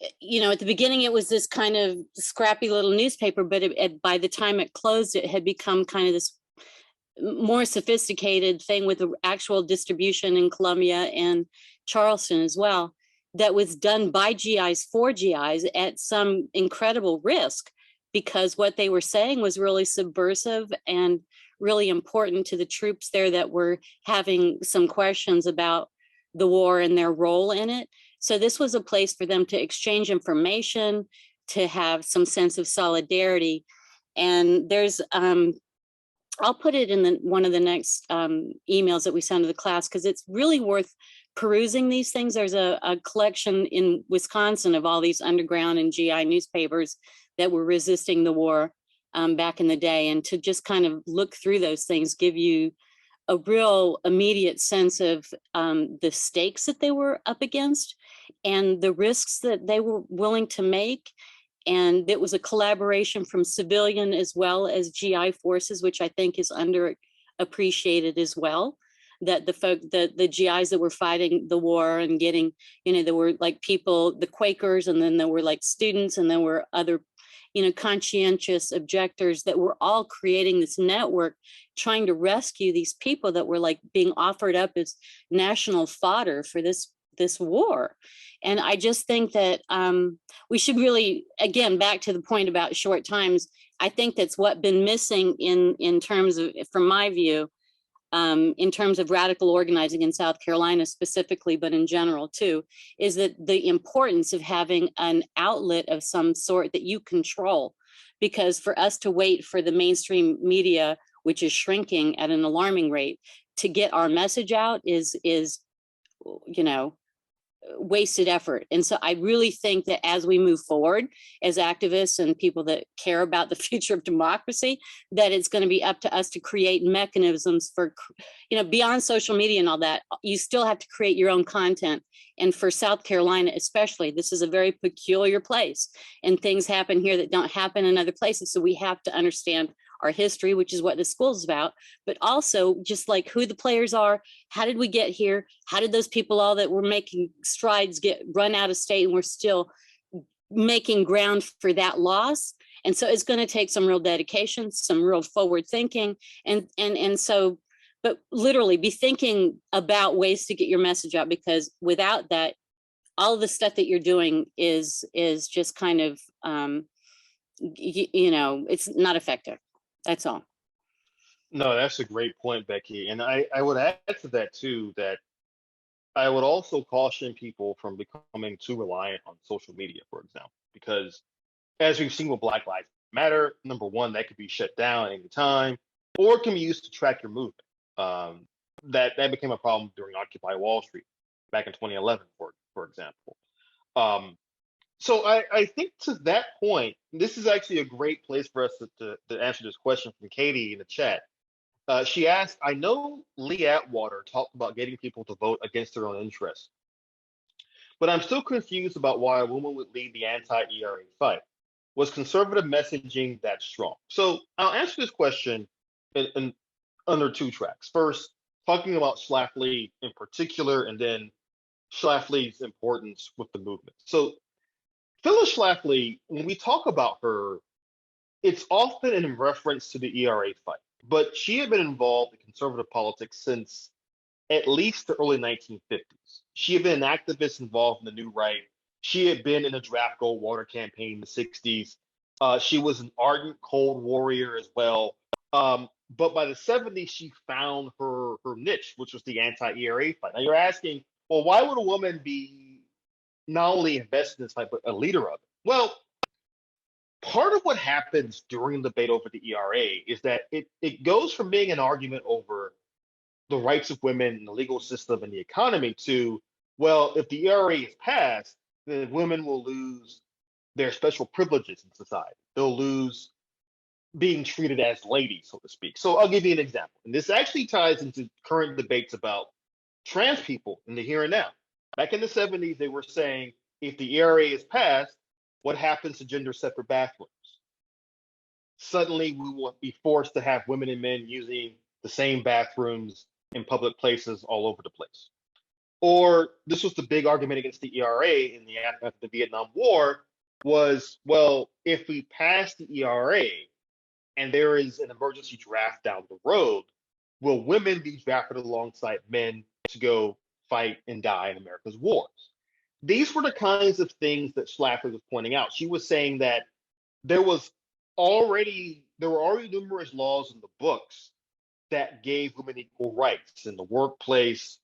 the beginning, it was this kind of scrappy little newspaper, but by the time it closed, it had become kind of this more sophisticated thing with the actual distribution in Columbia and Charleston as well, that was done by GIs for GIs at some incredible risk, because what they were saying was really subversive and really important to the troops there that were having some questions about the war and their role in it. So this was a place for them to exchange information, to have some sense of solidarity. And there's, I'll put it in one of the next emails that we send to the class, because it's really worth perusing these things. There's a collection in Wisconsin of all these underground and GI newspapers that were resisting the war back in the day. And to just kind of look through those things give you a real immediate sense of the stakes that they were up against and the risks that they were willing to make. And it was a collaboration from civilian as well as GI forces, which I think is underappreciated as well. That the GIs that were fighting the war and getting, there were like people, the Quakers, and then there were like students, and there were other, conscientious objectors that were all creating this network, trying to rescue these people that were like being offered up as national fodder for this war. And I just think that we should really, again, back to the point about Short Times, I think that's what been missing in terms of, from my view, in terms of radical organizing in South Carolina specifically, but in general too, is that the importance of having an outlet of some sort that you control. Because for us to wait for the mainstream media, which is shrinking at an alarming rate, to get our message out is, you know, wasted effort. And so I really think that as we move forward as activists and people that care about the future of democracy, that it's going to be up to us to create mechanisms for, you know, beyond social media and all that, you still have to create your own content. And for South Carolina, especially, this is a very peculiar place, and things happen here that don't happen in other places. So we have to understand our history, which is what the school is about, but also just like who the players are, how did we get here? How did those people all that were making strides get run out of state, and we're still making ground for that loss? And so it's going to take some real dedication, some real forward thinking. And so, but literally be thinking about ways to get your message out, because without that, all of the stuff that you're doing is just kind of, you know, it's not effective. That's all. No, that's a great point, Becky. And I would add to that too, that I would also caution people from becoming too reliant on social media, for example, because as we've seen with Black Lives Matter, number one, that could be shut down at any time, or it can be used to track your movement. That became a problem during Occupy Wall Street back in 2011, for example. So I think to that point, this is actually a great place for us to answer this question from Katie in the chat. She asked, I know Lee Atwater talked about getting people to vote against their own interests, but I'm still confused about why a woman would lead the anti-ERA fight. Was conservative messaging that strong? So I'll answer this question in under two tracks. First, talking about Schlafly in particular, and then Schlafly's importance with the movement. So Phyllis Schlafly, when we talk about her, it's often in reference to the ERA fight, but she had been involved in conservative politics since at least the early 1950s. She had been an activist involved in the New Right. She had been in the Draft Goldwater campaign in the 60s. She was an ardent Cold Warrior as well. But by the 70s, she found her niche, which was the anti-ERA fight. Now you're asking, well, why would a woman be not only invested in this fight, but a leader of it? Well, part of what happens during the debate over the ERA is that it goes from being an argument over the rights of women in the legal system and the economy to, well, if the ERA is passed, then women will lose their special privileges in society. They'll lose being treated as ladies, so to speak. So I'll give you an example. And this actually ties into current debates about trans people in the here and now. Back in the 70s, they were saying, if the ERA is passed, what happens to gender separate bathrooms? Suddenly, we will be forced to have women and men using the same bathrooms in public places all over the place. Or this was the big argument against the ERA in the aftermath of the Vietnam War was, well, if we pass the ERA and there is an emergency draft down the road, will women be drafted alongside men to go fight and die in America's wars? These were the kinds of things that Schlafly was pointing out. She was saying that there were already numerous laws in the books that gave women equal rights in the workplace,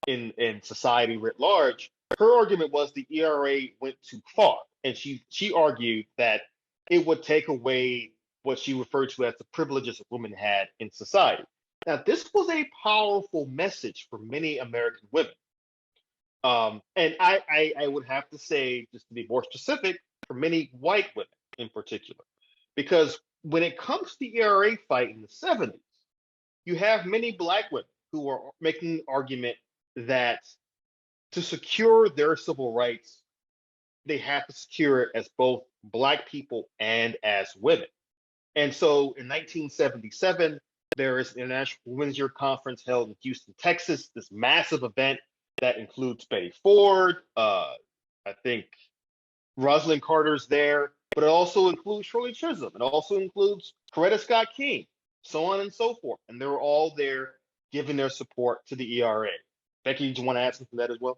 in society writ large. Her argument was the ERA went too far, and she argued that it would take away what she referred to as the privileges that women had in society. Now, this was a powerful message for many American women. And I would have to say, just to be more specific, for many white women in particular, because when it comes to the ERA fight in the 70s, you have many Black women who are making the argument that to secure their civil rights, they have to secure it as both Black people and as women. And so in 1977, there is an International Women's Year Conference held in Houston, Texas, this massive event that includes Betty Ford, I think Rosalind Carter's there, but it also includes Shirley Chisholm. It also includes Coretta Scott King, so on and so forth. And they're all there giving their support to the ERA. Becky, do you want to add something to that as well?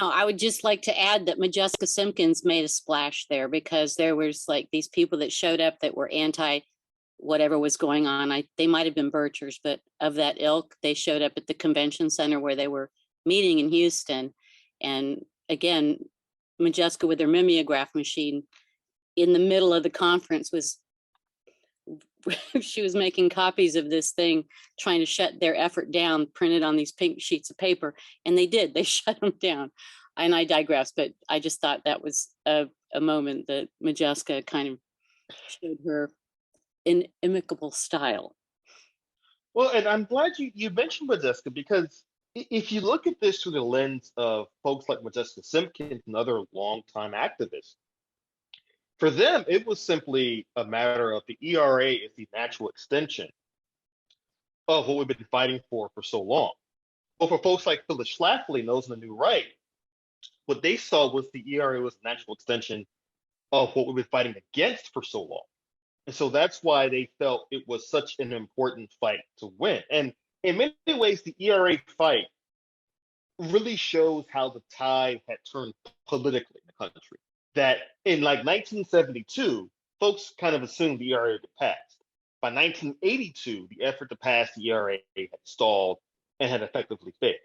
No, I would just like to add that Modjeska Simkins made a splash there, because there was like these people that showed up that were whatever was going on. They might have been Birchers, but of that ilk. They showed up at the convention center where they were meeting in Houston. And again, Modjeska with her mimeograph machine in the middle of the conference was, she was making copies of this thing, trying to shut their effort down, printed on these pink sheets of paper. And they did, they shut them down. And I digress, but I just thought that was a moment that Modjeska kind of showed her inimicable style. Well, and I'm glad you mentioned Modjeska, because if you look at this through the lens of folks like Modjeska Simkins and other longtime activists, for them, it was simply a matter of the ERA is the natural extension of what we've been fighting for so long. But for folks like Phyllis Schlafly and those in the New Right, what they saw was the ERA was a natural extension of what we've been fighting against for so long. And so that's why they felt it was such an important fight to win. And in many ways, the ERA fight really shows how the tide had turned politically in the country. That in like 1972, folks kind of assumed the ERA had passed. By 1982, the effort to pass the ERA had stalled and had effectively failed.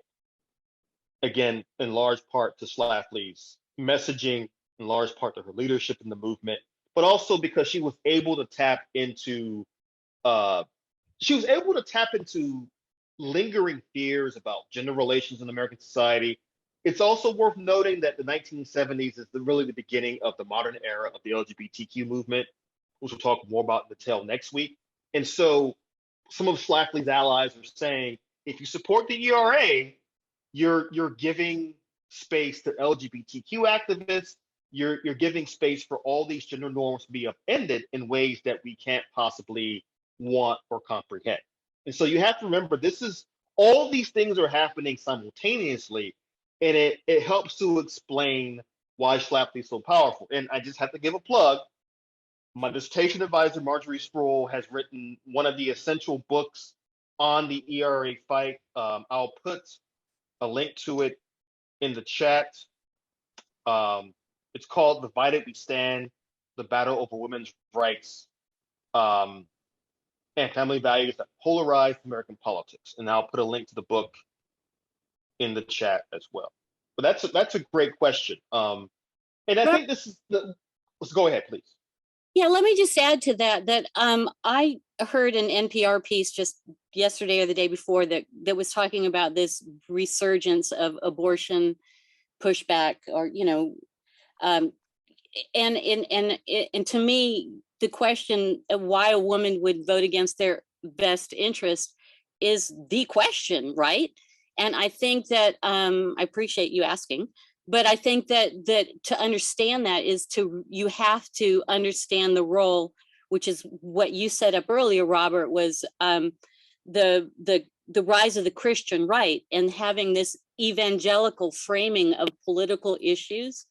Again, in large part to Schlafly's messaging, in large part to her leadership in the movement, but also because she was able to tap into lingering fears about gender relations in American society. It's also worth noting that the 1970s is really the beginning of the modern era of the LGBTQ movement, which we'll talk more about in detail next week. And so some of Schlafly's allies are saying, if you support the ERA, you're giving space to LGBTQ activists, you're giving space for all these gender norms to be upended in ways that we can't possibly want or comprehend. And so you have to remember, all these things are happening simultaneously, and it helps to explain why Schlafly is so powerful. And I just have to give a plug. My dissertation advisor, Marjorie Sproul, has written one of the essential books on the ERA fight. I'll put a link to it in the chat. It's called Divided We Stand, The Battle Over Women's Rights and Family Values That Polarized American Politics. And I'll put a link to the book in the chat as well. But that's a great question. And I think this is let's go ahead, please. Yeah, let me just add to that I heard an NPR piece just yesterday or the day before that was talking about this resurgence of abortion pushback, or and to me, the question of why a woman would vote against their best interest is the question, right? And I think that I appreciate you asking. But I think that to understand that is you have to understand the role, which is what you set up earlier, Robert, was the rise of the Christian right, and having this evangelical framing of political issues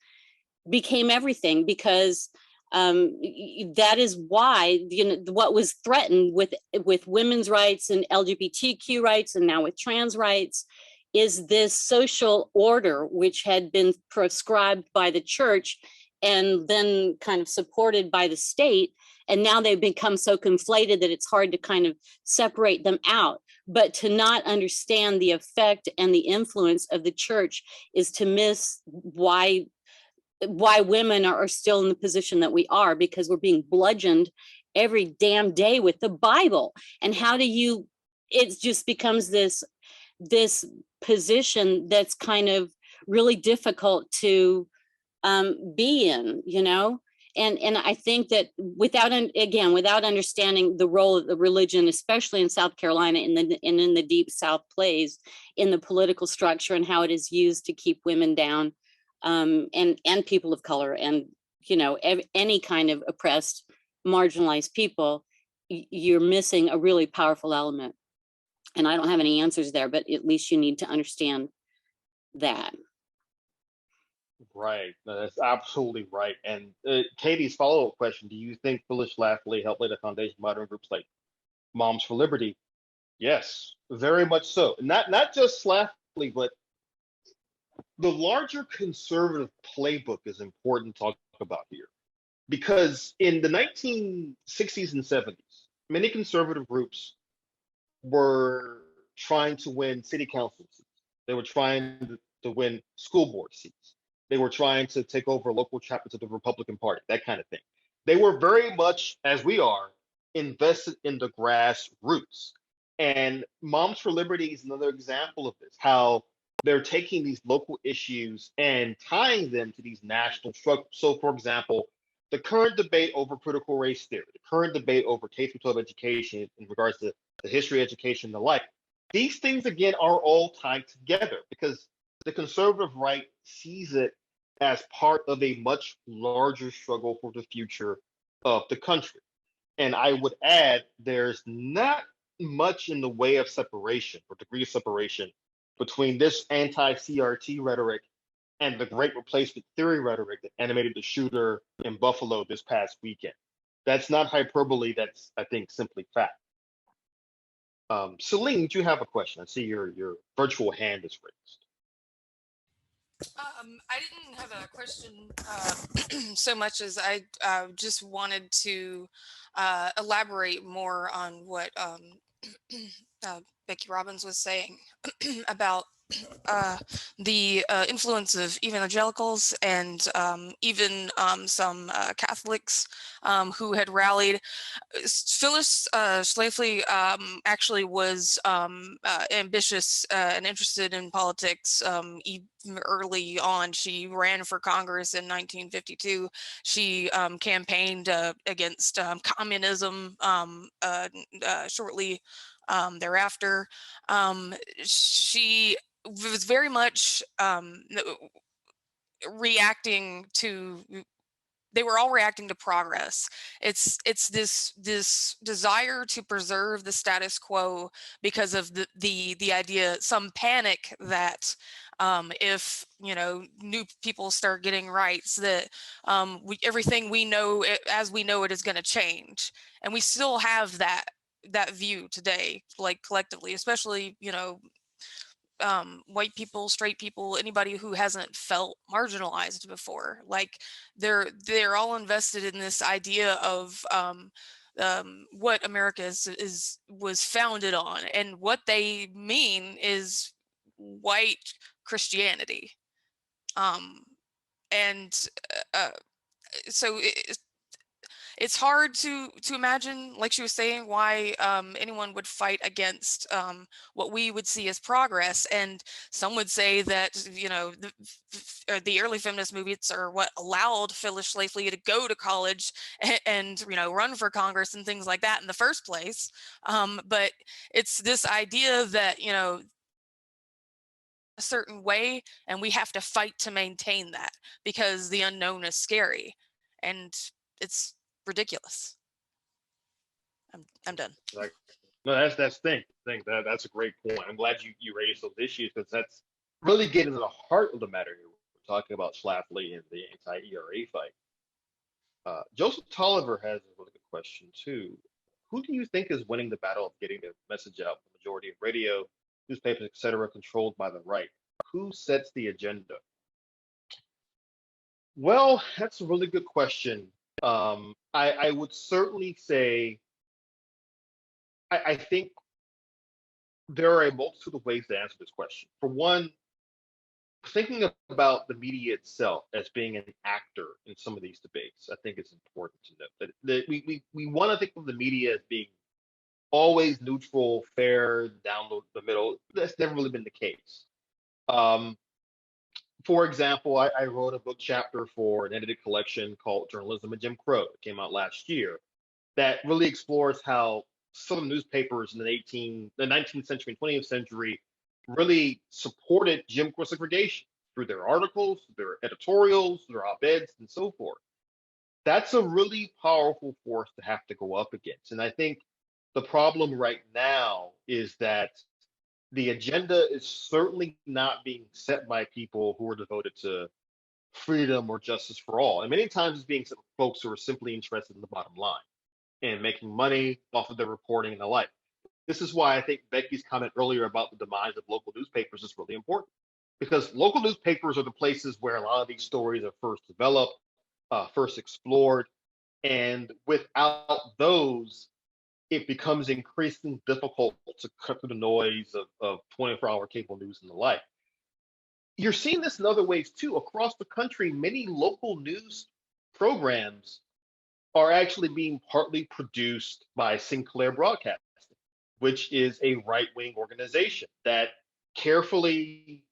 became everything, because that is why what was threatened with women's rights and LGBTQ rights, and now with trans rights, is this social order which had been prescribed by the church and then kind of supported by the state. And now they've become so conflated that it's hard to kind of separate them out. But to not understand the effect and the influence of the church is to miss why women are still in the position that we are, because we're being bludgeoned every damn day with the Bible. And it just becomes this position that's kind of really difficult to be in, and I think that without understanding the role of the religion, especially in South Carolina and in the Deep South, plays in the political structure and how it is used to keep women down, and people of color, and any kind of oppressed, marginalized people, you're missing a really powerful element. And I don't have any answers there, but at least you need to understand that. Right. No, that's absolutely right. And Katie's follow-up question, do you think Phyllis Schlafly helped lay the foundation of modern groups like Moms for Liberty? Yes, very much so. Not just Schlafly, but the larger conservative playbook is important to talk about here. Because in the 1960s and 70s, many conservative groups were trying to win city council seats. They were trying to win school board seats. They were trying to take over local chapters of the Republican Party, that kind of thing. They were very much, as we are, invested in the grassroots. And Moms for Liberty is another example of this, how they're taking these local issues and tying them to these national struggles. So, for example, the current debate over critical race theory, the current debate over K through 12 education in regards to the history of education and the like, these things again are all tied together because the conservative right sees it as part of a much larger struggle for the future of the country. And I would add, there's not much in the way of separation or degree of separation between this anti-CRT rhetoric and the great replacement theory rhetoric that animated the shooter in Buffalo this past weekend. That's not hyperbole, that's, I think, simply fact. Celine, do you have a question? I see your virtual hand is raised. I didn't have a question so much as I just wanted to elaborate more on what Becky Robbins was saying about the influence of evangelicals and even some Catholics who had rallied. Phyllis Schlafly actually was ambitious and interested in politics even early on. She ran for Congress in 1952. She campaigned against communism shortly thereafter. She was very much reacting to, they were all reacting to progress. It's this desire to preserve the status quo because of the idea, some panic that if new people start getting rights, that everything we know as we know it is going to change. And we still have that view today, like collectively, especially white people, straight people, anybody who hasn't felt marginalized before. Like they're all invested in this idea of what America was founded on, and what they mean is white Christianity. And so it's hard to imagine, like she was saying, why anyone would fight against what we would see as progress. And some would say that the early feminist movements are what allowed Phyllis Schlafly to go to college and run for Congress and things like that in the first place. But it's this idea that a certain way, and we have to fight to maintain that because the unknown is scary, and it's ridiculous. I'm done. Like, no, that's that's a great point. I'm glad you raised those issues because that's really getting to the heart of the matter here. We're talking about Schlafly and the anti-ERA fight. Joseph Tolliver has a really good question too. Who do you think is winning the battle of getting the message out? The majority of radio, newspapers, etc., controlled by the right. Who sets the agenda? Well, that's a really good question. I would certainly say I think there are a multitude of ways to answer this question. For one, thinking about the media itself as being an actor in some of these debates, I think it's important to note that we want to think of the media as being always neutral, fair, down the middle. That's never really been the case. For example, I wrote a book chapter for an edited collection called Journalism and Jim Crow. It came out last year. That really explores how Southern newspapers in the 19th century and 20th century really supported Jim Crow segregation through their articles, their editorials, their op-eds, and so forth. That's a really powerful force to have to go up against. And I think the problem right now is that the agenda is certainly not being set by people who are devoted to freedom or justice for all. And many times it's being set by folks who are simply interested in the bottom line and making money off of their reporting and the like. This is why I think Becky's comment earlier about the demise of local newspapers is really important, because local newspapers are the places where a lot of these stories are first developed, first explored, and without those, it becomes increasingly difficult to cut through the noise of 24-hour cable news and the like. You're seeing this in other ways too. Across the country, many local news programs are actually being partly produced by Sinclair Broadcasting, which is a right-wing organization that carefully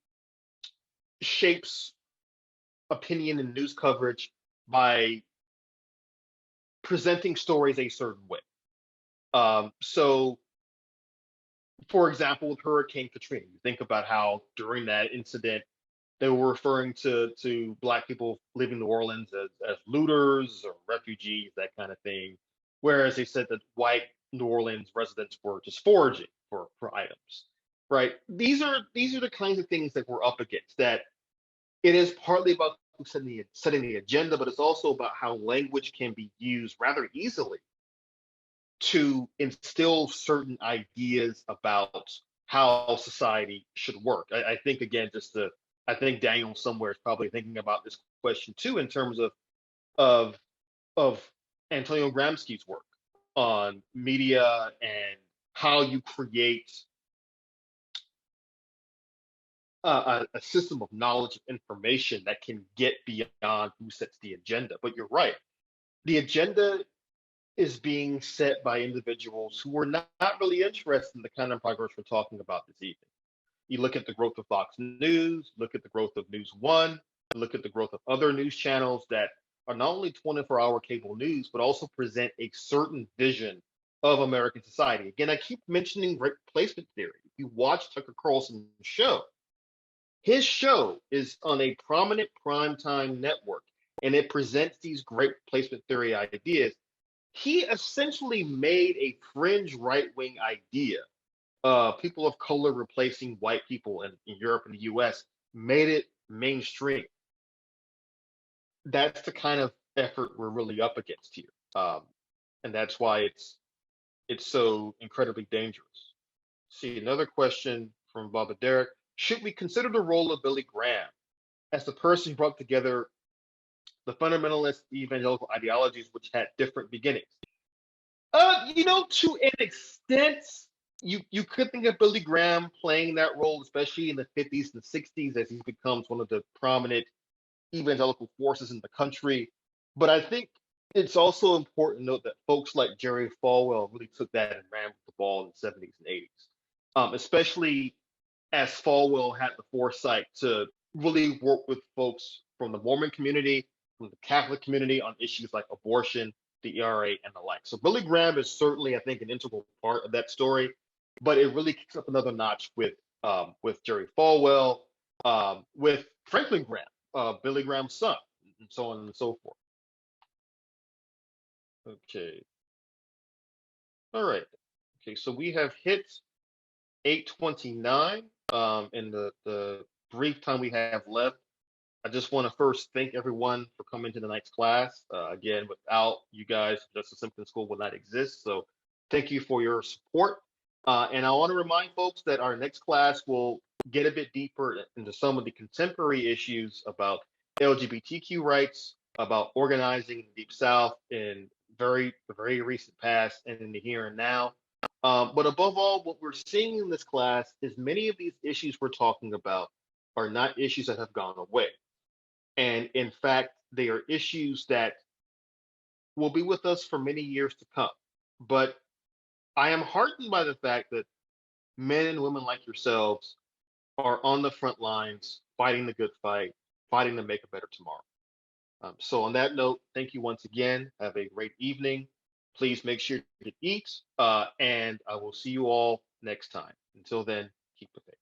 shapes opinion and news coverage by presenting stories a certain way. So, for example, with Hurricane Katrina, you think about how during that incident, they were referring to Black people living in New Orleans as looters or refugees, that kind of thing. Whereas they said that white New Orleans residents were just foraging for items, right? These are the kinds of things that we're up against. That it is partly about setting the agenda, but it's also about how language can be used rather easily to instill certain ideas about how society should work. I think again, I think Daniel somewhere is probably thinking about this question too, in terms of of Antonio Gramsci's work on media and how you create a system of knowledge and information that can get beyond who sets the agenda. But you're right, the agenda is being set by individuals who are not really interested in the kind of progress we're talking about this evening. You look at the growth of Fox News, look at the growth of News One, look at the growth of other news channels that are not only 24-hour cable news, but also present a certain vision of American society. Again, I keep mentioning replacement theory. If you watch Tucker Carlson's show, his show is on a prominent primetime network, and it presents these great replacement theory ideas. He essentially made a fringe right-wing idea, people of color replacing white people in Europe and the US, made it mainstream. That's the kind of effort we're really up against here. And that's why it's so incredibly dangerous. See, another question from Baba Derek. Should we consider the role of Billy Graham as the person who brought together the fundamentalist evangelical ideologies which had different beginnings? To an extent, you could think of Billy Graham playing that role, especially in the 50s and 60s, as he becomes one of the prominent evangelical forces in the country. But I think it's also important to note that folks like Jerry Falwell really took that and ran with the ball in the 70s and 80s, especially as Falwell had the foresight to really work with folks from the Mormon community, from the Catholic community on issues like abortion, the ERA, and the like. So Billy Graham is certainly, I think, an integral part of that story, but it really kicks up another notch with Jerry Falwell, with Franklin Graham, Billy Graham's son, and so on and so forth. Okay. All right. Okay, so we have hit 8:29 in the brief time we have left. I just want to first thank everyone for coming to tonight's class. Again, without you guys, Justice Simkins School would not exist. So thank you for your support. And I want to remind folks that our next class will get a bit deeper into some of the contemporary issues about LGBTQ rights, about organizing in the Deep South in very recent past and in the here and now. But above all, what we're seeing in this class is many of these issues we're talking about are not issues that have gone away. And in fact, they are issues that will be with us for many years to come. But I am heartened by the fact that men and women like yourselves are on the front lines, fighting the good fight, fighting to make a better tomorrow. So on that note, thank you once again. Have a great evening. Please make sure to eat, and I will see you all next time. Until then, keep the faith.